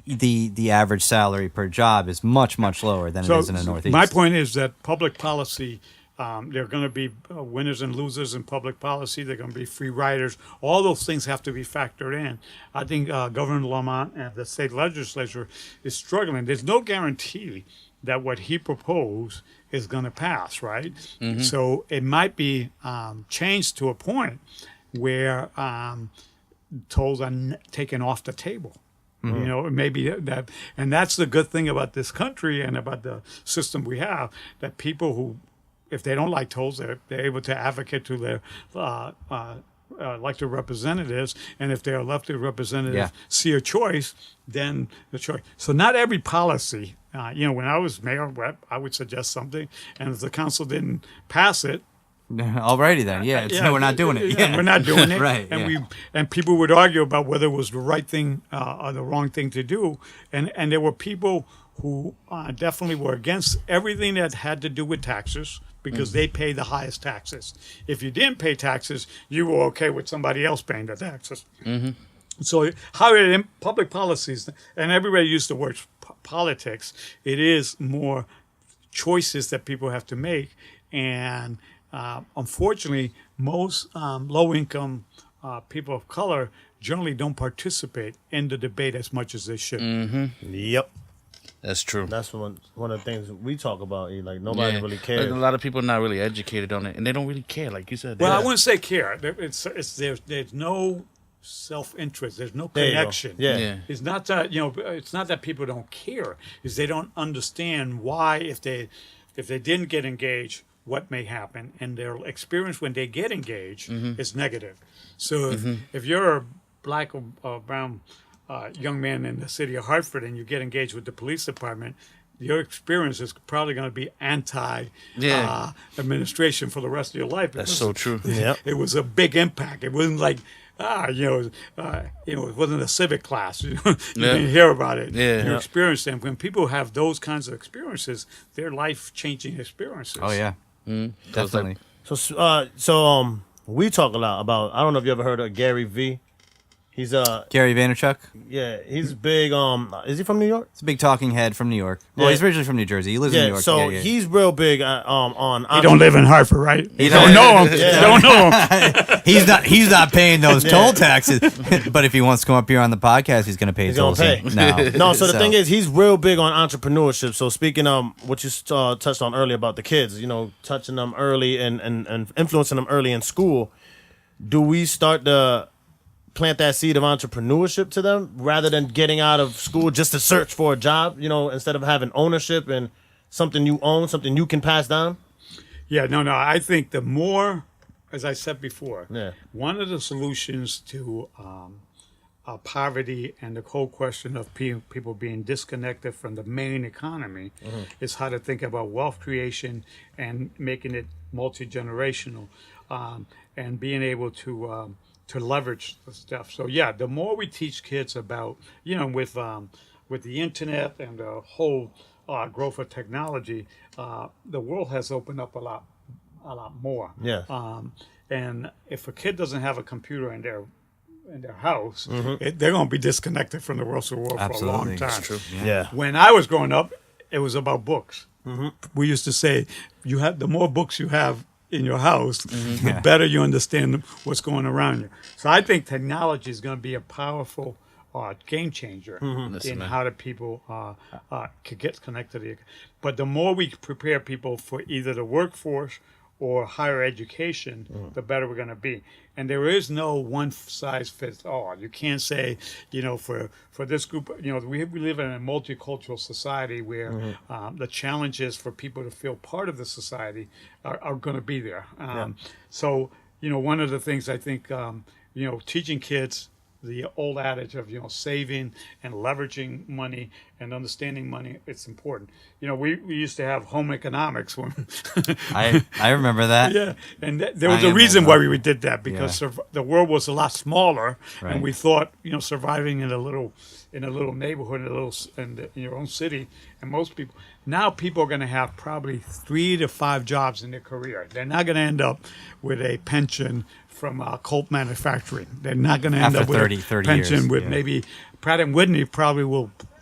the average salary per job is much, much lower than it is in the Northeast. My point is that public policy, there are going to be winners and losers in public policy. There are going to be free riders. All those things have to be factored in. I think Governor Lamont and the state legislature is struggling. There's no guarantee that what he proposed is going to pass, right? Mm-hmm. So it might be changed to a point where tolls are taken off the table. Mm-hmm. Maybe that, and that's the good thing about this country and about the system we have, that people who, if they don't like tolls, they're able to advocate to their elected representatives, and if their elected representatives see a choice, then the choice. So not every policy, when I was mayor, I would suggest something, and if the council didn't pass it, alrighty then, no, we're not doing it. Yeah, we're not doing it, right? And people would argue about whether it was the right thing or the wrong thing to do, and there were people who definitely were against everything that had to do with taxes because they pay the highest taxes. If you didn't pay taxes, you were okay with somebody else paying the taxes. Mm-hmm. So how public policies, and everybody used the word politics, it is more choices that people have to make. And unfortunately, most low-income people of color generally don't participate in the debate as much as they should. Yep. That's true. That's one of the things we talk about. Like nobody really cares. Like, a lot of people are not really educated on it, and they don't really care, like you said. Well, I wouldn't say care. There's no self-interest. There's no There you go. connection. Yeah. It's not that it's not that people don't care. It's they don't understand why if they didn't get engaged, what may happen, and their experience when they get engaged is negative. So if you're a black or brown young man in the city of Hartford and you get engaged with the police department, your experience is probably going to be administration for the rest of your life. That's so true. Yep. It was a big impact. It wasn't like it wasn't a civic class. You didn't hear about it. Yeah. You experienced them. When people have those kinds of experiences, they're life-changing experiences. Oh yeah, definitely. So we talk a lot about. I don't know if you ever heard of Gary V. He's Gary Vaynerchuk. Yeah, he's big. Is he from New York? He's a big talking head from New York. Well, Yeah. he's originally from New Jersey. He lives in New York. So Yeah. he's real big on. You don't live in Hartford, right? You don't know him. You don't know him. He's not paying those toll taxes. But if he wants to come up here on the podcast, he's going to pay his He's gonna tolls. pay. No, No, so the thing is, he's real big on entrepreneurship. So speaking what you touched on earlier about the kids, touching them early and influencing them early in school, do we start to plant that seed of entrepreneurship to them rather than getting out of school just to search for a job, instead of having ownership and something you own, something you can pass down? Yeah, no. I think the more, as I said before, Yeah. one of the solutions to poverty and the whole question of people being disconnected from the main economy is how to think about wealth creation and making it multi-generational and being able to leverage the stuff. So yeah, the more we teach kids about, with the internet and the whole growth of technology, the world has opened up a lot more. Yeah. And if a kid doesn't have a computer in their house, they're going to be disconnected from the rest of the world for a long time. That's true. Yeah. When I was growing up, it was about books. We used to say, the more books you have in your house, the better you understand what's going around you. So I think technology is going to be a powerful game changer in how do people could get connected to the. But the more we prepare people for either the workforce or higher education, the better we're going to be. And there is no one size fits all. You can't say, for this group, we live in a multicultural society where the challenges for people to feel part of the society are going to be there. So, one of the things I think, teaching kids the old adage of saving and leveraging money and understanding money, it's important. We used to have home economics when I remember that. yeah, and there was a reason why we did that, because the world was a lot smaller, Right. and we thought surviving in a little neighborhood, in your own city, and most people are going to have probably 3 to 5 jobs in their career. They're not going to end up with a pension from Colt Manufacturing. They're not going to end After up with 30 a pension years, with yeah. maybe Pratt and Whitney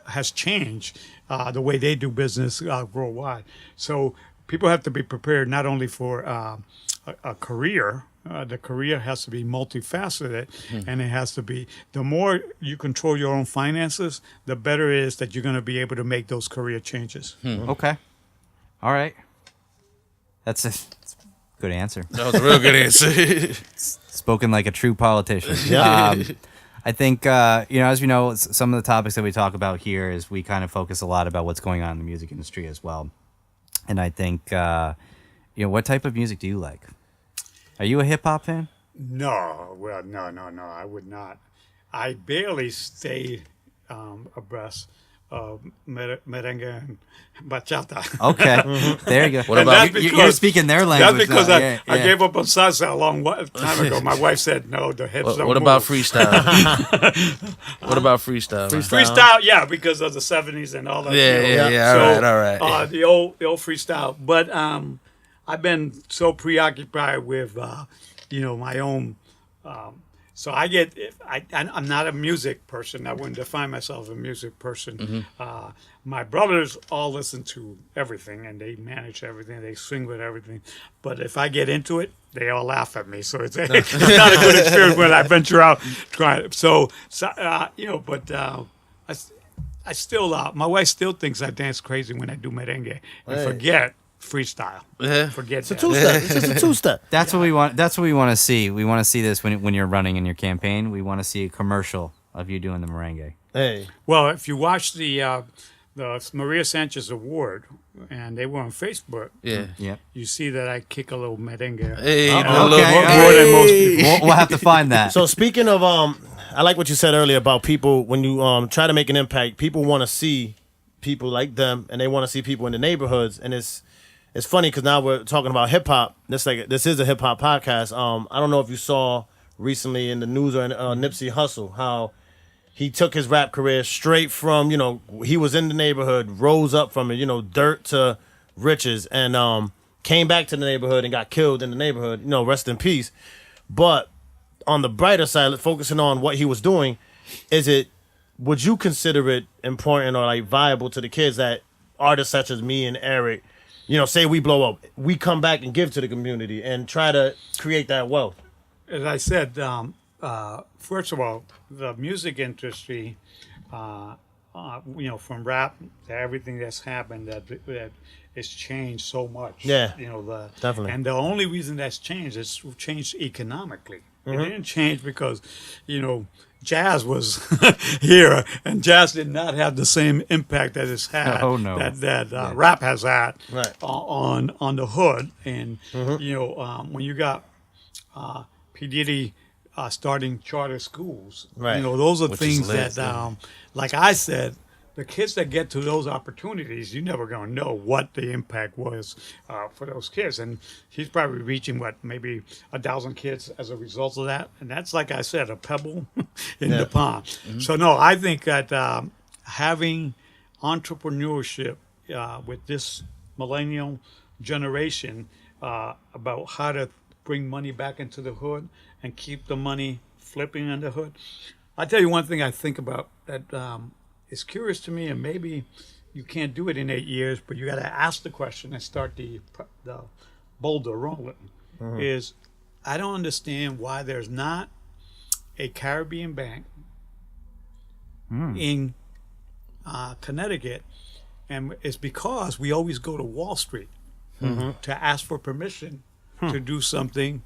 has changed the way they do business worldwide. So people have to be prepared not only for a career. The career has to be multifaceted, and it has to be, the more you control your own finances, the better it is that you're going to be able to make those career changes. Okay. All right. That's a good answer. That was a real good answer. Spoken like a true politician. I think, as we know, some of the topics that we talk about here is we kind of focus a lot about what's going on in the music industry as well. And I think, what type of music do you like? Are you a hip hop fan? No, I would not. I barely stay abreast of merengue and bachata. Okay, there you go. What about- You're speaking their language? That's because now. I gave up on salsa a long time ago. My wife said, no, the hips don't What move. about freestyle? What about freestyle? man? Freestyle, yeah, because of the 70s and all that. Yeah. All right. The old freestyle. But I've been so preoccupied with, my own So I get, I'm not a music person. I wouldn't define myself as a music person. My brothers all listen to everything and they manage everything. They swing with everything. But if I get into it, they all laugh at me. So it's not a good experience when I venture out trying. I still, my wife still thinks I dance crazy when I do merengue and forget freestyle. Forget It's a two-step. It's just a two-step. That's what we want. That's what we want to see. We want to see this when you're running in your campaign. We want to see a commercial of you doing the merengue. Hey. Well, if you watch the Maria Sanchez Award, and they were on Facebook, Yeah. you see that I kick a little merengue. Hey, Okay. a little More than most people. We'll have to find that. So speaking of, I like what you said earlier about people when you try to make an impact. People want to see people like them, and they want to see people in the neighborhoods. And it's funny because now we're talking about hip hop. This is a hip hop podcast. I don't know if you saw recently in the news or in Nipsey Hussle how he took his rap career straight from, he was in the neighborhood, rose up from it, dirt to riches, and came back to the neighborhood and got killed in the neighborhood. Rest in peace. But on the brighter side, focusing on what he was doing, would you consider it important or like viable to the kids that artists such as me and Eric, say we blow up, we come back and give to the community and try to create that wealth? As I said, first of all, the music industry, from rap to everything that's happened, that it's changed so much. Yeah, definitely. And the only reason that's changed is changed economically. It didn't change because, jazz was here, and jazz did not have the same impact that it's had. Oh, no. That rap has had Right. on the hood, and when you got P Diddy starting charter schools, Right. those are Which things is lit, that, like I said, the kids that get to those opportunities, you're never going to know what the impact was for those kids. And he's probably reaching, maybe 1,000 kids as a result of that. And that's, like I said, a pebble in the pond. Mm-hmm. So, no, I think that having entrepreneurship with this millennial generation about how to bring money back into the hood and keep the money flipping in the hood. I'll tell you one thing I think about that is curious to me, and maybe you can't do it in 8 years, but you got to ask the question and start the boulder rolling. Is I don't understand why there's not a Caribbean bank in Connecticut, and it's because we always go to Wall Street to ask for permission to do something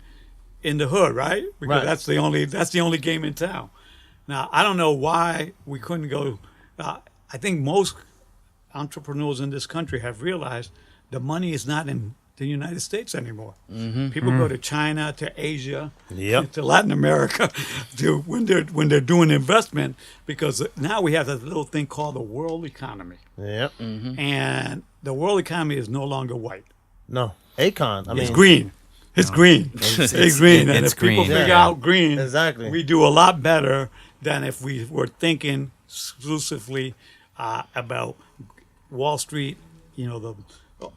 in the hood, right? Because that's the only game in town. Now, I don't know why we couldn't go. I think most entrepreneurs in this country have realized the money is not in the United States anymore. People go to China, to Asia, to Latin America, when they're doing investment, because now we have this little thing called the world economy. Yep. And the world economy is no longer white. No. Akon. I mean, It's green. It's green. It's green. And it's if people green. figure out green, Exactly. we do a lot better than if we were thinking exclusively about Wall Street,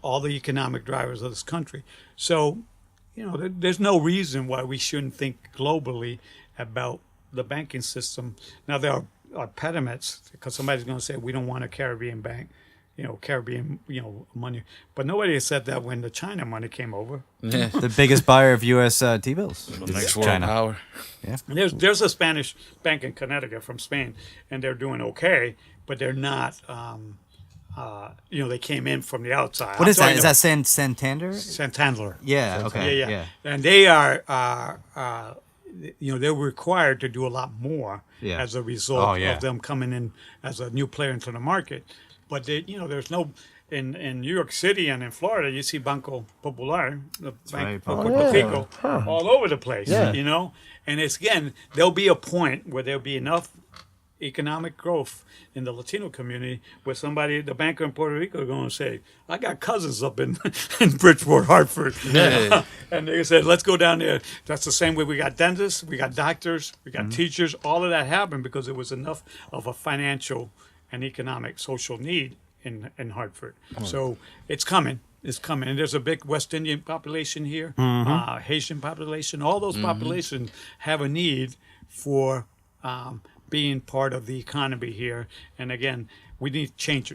all the economic drivers of this country. So, there's no reason why we shouldn't think globally about the banking system. Now, there are impediments because somebody's going to say we don't want a Caribbean bank. Caribbean, money. But nobody has said that when the China money came over. Yeah. The biggest buyer of U.S. T-bills. The is next world China. power. Yeah. And there's a Spanish bank in Connecticut from Spain, and they're doing okay, but they're not. They came in from the outside. What is that? Is that Santander? Santander? Yeah. Okay. Yeah. And they are. They're required to do a lot more as a result of them coming in as a new player into the market. But there's no in New York City and in Florida. You see Banco Popular, the Bank of Puerto Rico, all over the place. And it's there'll be a point where there'll be enough economic growth in the Latino community where the banker in Puerto Rico is going to say, "I got cousins up in Bridgeport, Hartford," and they said, "Let's go down there." That's the same way we got dentists, we got doctors, we got teachers. All of that happened because there was enough of a financial and economic social need in Hartford. So it's coming. It's coming. And there's a big West Indian population here, Haitian population. All those populations have a need for being part of the economy here. And again, we need change,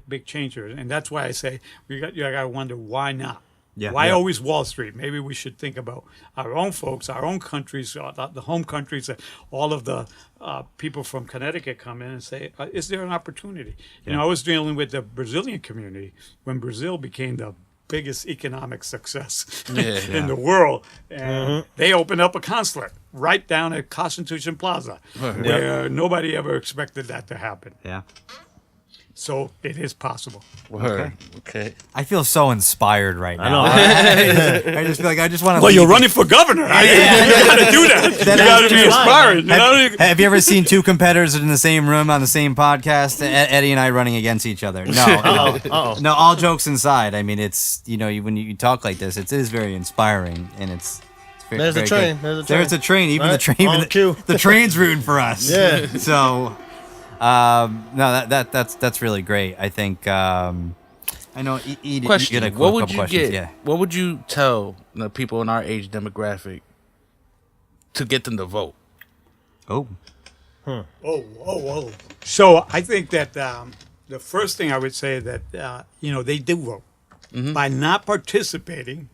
big changes, and that's why I say you got to wonder why not. Yeah, why yeah. always Wall Street? Maybe we should think about our own folks, our own countries, the home countries. All of the people from Connecticut come in and say, "Is there an opportunity?" You know, I was dealing with the Brazilian community when Brazil became the biggest economic success in the world, and they opened up a consulate right down at Constitution Plaza, where nobody ever expected that to happen. Yeah. So it is possible. Word. Okay. I feel so inspired right now. I know. I just feel like I just want to. Well, you're running for governor. You got to do that. You got to be inspired. You know? Have you ever seen two competitors in the same room on the same podcast? Eddie and I running against each other. No, no. All jokes aside, I mean, it's when you talk like this, it is very inspiring, and it's. There's a train. Good. There's a train. Even right? the train. On cue. The train's rooting for us. Yeah. So, no, that's really great. I think. I know. Question: you got a what would couple you questions. get? Yeah. What would you tell the people in our age demographic to get them to vote? Oh. So I think that the first thing I would say that they do vote. By not participating,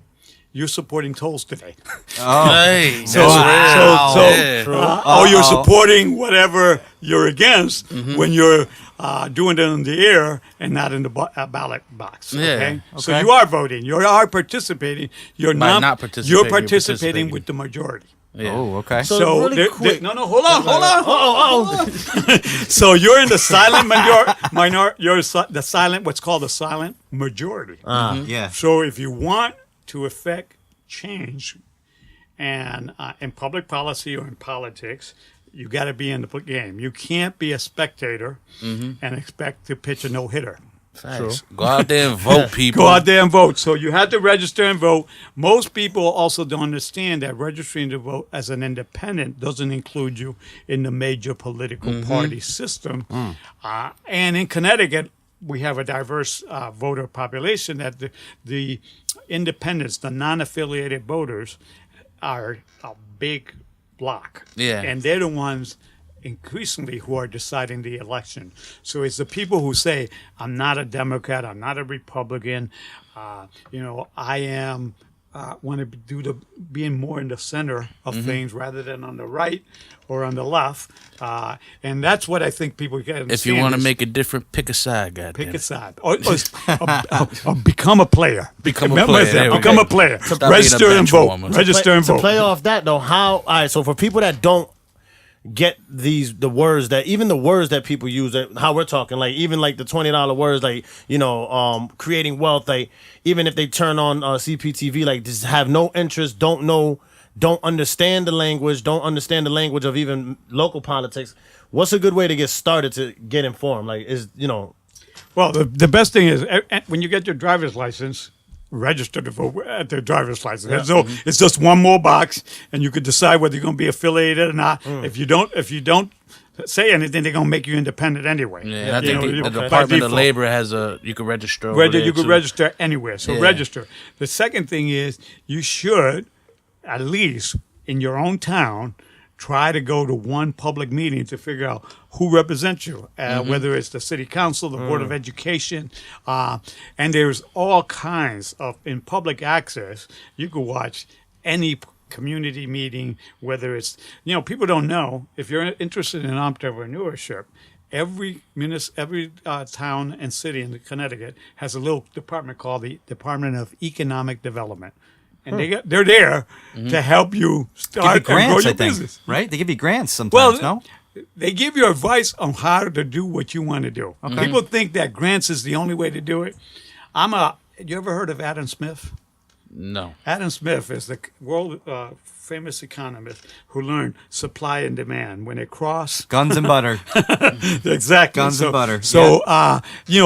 you're supporting tolls today. Oh. Hey, Or you're supporting whatever you're against when you're doing it in the air and not in the ballot box. Okay? So you are voting. You are participating. You're By not participating, You're participating with the majority. Yeah. Oh. Okay. So really quick. No, hold on. So you're in the silent you're the silent, what's called the silent majority. Yeah. So if you want to affect change and in public policy or in politics, you got to be in the game. You can't be a spectator and expect to pitch a no-hitter. Facts. Go out there and vote, people. Go out there and vote. So you have to register and vote. Most people also don't understand that registering to vote as an independent doesn't include you in the major political party system. And in Connecticut, we have a diverse voter population that the independents, the non-affiliated voters, are a big block. Yeah. And they're the ones increasingly who are deciding the election. So it's the people who say, I'm not a Democrat, I'm not a Republican, I am want to do being more in the center of things rather than on the right or on the left. And that's what I think people get. If you want to make a different, pick a side, goddamn. Pick a side. Or become a player. Become a player. There we Become go. a player. Stop being a Register and bench vote. warmer. Register and To vote. play off that though, all right, so for people that don't get the words that people use, how we're talking, like even like the $20 words, like creating wealth, like even if they turn on CPTV, like just have no interest, don't understand the language of even local politics. What's a good way to get started to get informed? Like Well, the best thing is when you get your driver's license, register to vote at their driver's license. Yeah. So it's just one more box, and you could decide whether you're going to be affiliated or not. If you don't say anything, they're going to make you independent anyway. Yeah, I think the by Department of default. Labor has you can register over Whether there you could too. register anywhere. So Yeah. register. The second thing is you should, at least in your own town, try to go to one public meeting to figure out who represents you, whether it's the city council, the board of education, and there's all kinds of, in public access, you can watch any community meeting, whether it's, people don't know, if you're interested in entrepreneurship, every town and city in Connecticut has a little department called the Department of Economic Development. And they're there to help you start and grow grants, your I think, business. right? They give you grants sometimes, no? They give you advice on how to do what you want to do. People think that grants is the only way to do it. You ever heard of Adam Smith? No. Adam Smith is the world famous economist who learned supply and demand. When they cross, Guns and butter. exactly. Guns and butter. So,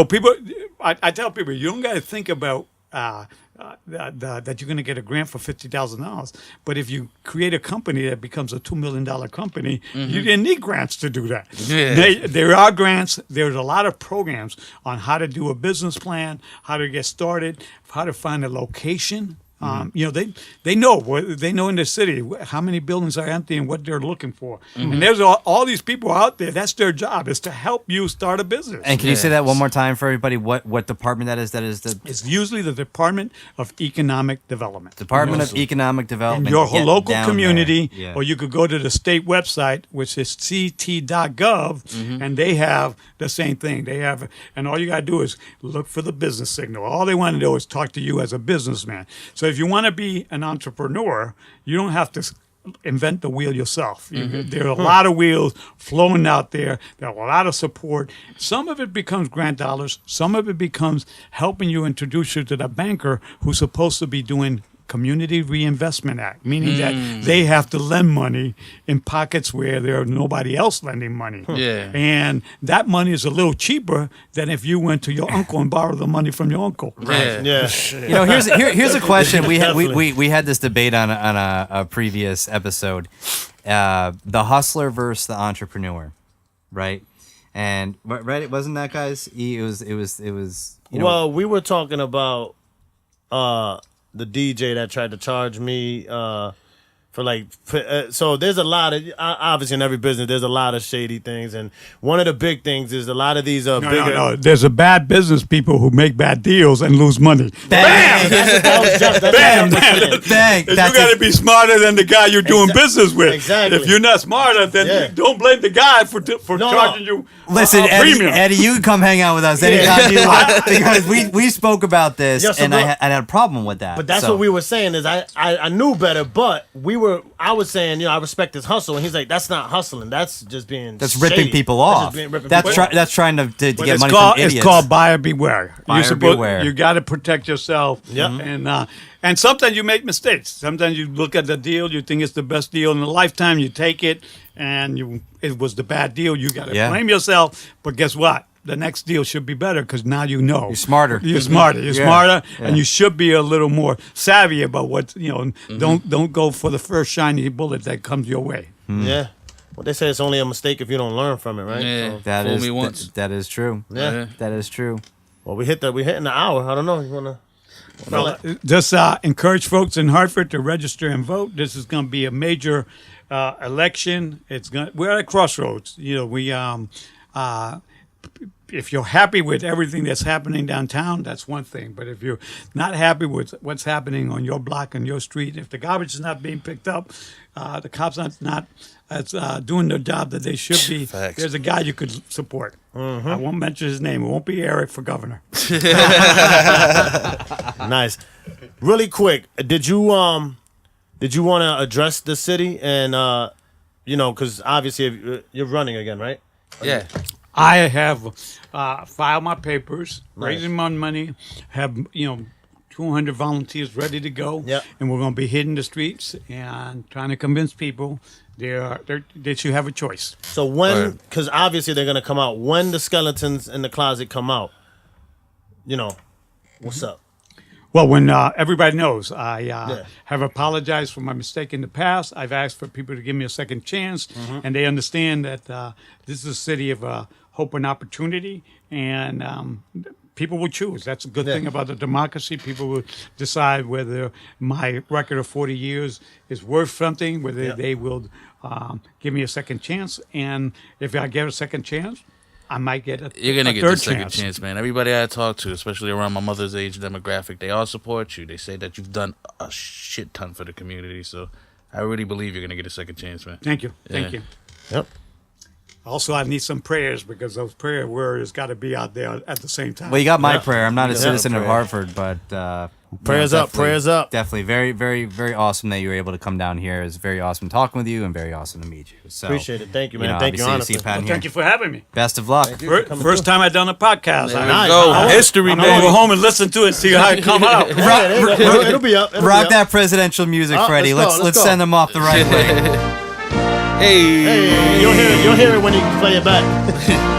people, I tell people, you don't got to think about that you're going to get a grant for $50,000. But if you create a company that becomes a $2 million company, you didn't need grants to do that. Yeah. There are grants. There's a lot of programs on how to do a business plan, how to get started, how to find a location They know in the city how many buildings are empty and what they're looking for. And there's all these people out there. That's their job, is to help you start a business. And can you say that one more time for everybody? What department that is? That is the It's usually the Department of Economic Development. Department of Economic In Development. your Get local down community, there. Yeah. or you could go to the state website, which is ct.gov, and they have the same thing. They have, and all you got to do is look for the business signal. All they want to do is talk to you as a businessman. So if you want to be an entrepreneur, you don't have to invent the wheel yourself. There are a lot of wheels flowing out there. There are a lot of support. Some of it becomes grant dollars. Some of it becomes helping you introduce you to the banker who's supposed to be doing Community Reinvestment Act, meaning that they have to lend money in pockets where there's nobody else lending money. Yeah. And that money is a little cheaper than if you went to your uncle and borrowed the money from your uncle. Yeah. Yeah. Here's a question. We Definitely. had this debate on a previous episode. The hustler versus the entrepreneur, right? And right, wasn't that, guys? It was. Well, we were talking about the DJ that tried to charge me so there's a lot of, obviously in every business there's a lot of shady things, and one of the big things is a lot of these bigger. No. There's a bad business people who make bad deals and lose money. Bam! Bam! Bang! You got to be smarter than the guy you're doing business with. Exactly. If you're not smarter, then you don't blame the guy for charging you. Listen, premium. Eddie, you can come hang out with us anytime you want, because we spoke about this, Yeah, so and bro- I had a problem with that. But that's So- what we were saying is I knew better, but I was saying, I respect his hustle, and he's like, that's not hustling, that's just being That's shady. ripping people That's off. just being- ripping That's people off. that's trying to But get money from idiots. It's called buyer beware. Buyer beware. You got to protect yourself. Yep. And sometimes you make mistakes. Sometimes you look at the deal, you think it's the best deal in a lifetime, you take it, and it was the bad deal. You got to blame yourself. But guess what? The next deal should be better because now you know. You're smarter. You're smarter. You're Yeah. smarter, Yeah. and you should be a little more savvy about what Don't go for the first shiny bullet that comes your way. Yeah. Well, they say it's only a mistake if you don't learn from it, right? Yeah. So, That Fool is me once. that is true. yeah. That is true. Well, we hitting the hour. I don't know. You wanna? Just encourage folks in Hartford to register and vote. This is going to be a major election. We're at a crossroads. If you're happy with everything that's happening downtown, that's one thing. But if you're not happy with what's happening on your block and your street, if the garbage is not being picked up, the cops are not doing their job that they should be, Facts. there's a guy you could support. I won't mention his name. It won't be Eric for governor. Nice. Really quick, did you want to address the city and because obviously if you're running again, right? Yeah. I have filed my papers, raising my money, have 200 volunteers ready to go, Yep. and we're going to be hitting the streets and trying to convince people that you have a choice. So when, because obviously they're gonna come out when the skeletons in the closet come out. What's up? Well, when everybody knows, I have apologized for my mistake in the past. I've asked for people to give me a second chance, and they understand that this is a city of hope and opportunity, and people will choose. That's a good thing about the democracy. People will decide whether my record of 40 years is worth something, whether they will give me a second chance, and if I get a second chance, I might get You're gonna a get third the second chance. chance, man. Everybody I talk to, especially around my mother's age demographic, they all support you. They say that you've done a shit ton for the community. So I really believe you're gonna get a second chance, man. Thank you. Thank Yeah. you. Yep. Also, I need some prayers because those prayer warriors got to be out there at the same time. Well, you got my Yeah. prayer. I'm not a Yeah. citizen of Prayer. Hartford, but Prayers up, definitely- prayers up. Definitely, very, very, very awesome that you were able to come down here. It's very awesome talking with you, and very awesome to meet you. So Appreciate it. Thank you, man. Thank you, obviously, honestly. see Pat Well, here. thank you for having me. Best of luck. First time I've done a podcast. There we Nice. go. I- History, I'm going to man. go home and listen to it and see how it come out. It'll be up. It'll be Rock up. that presidential music, Oh, Freddie. let's go, Let's let's go. send them off the right way. Hey. Hey, you'll hear it when you play it back.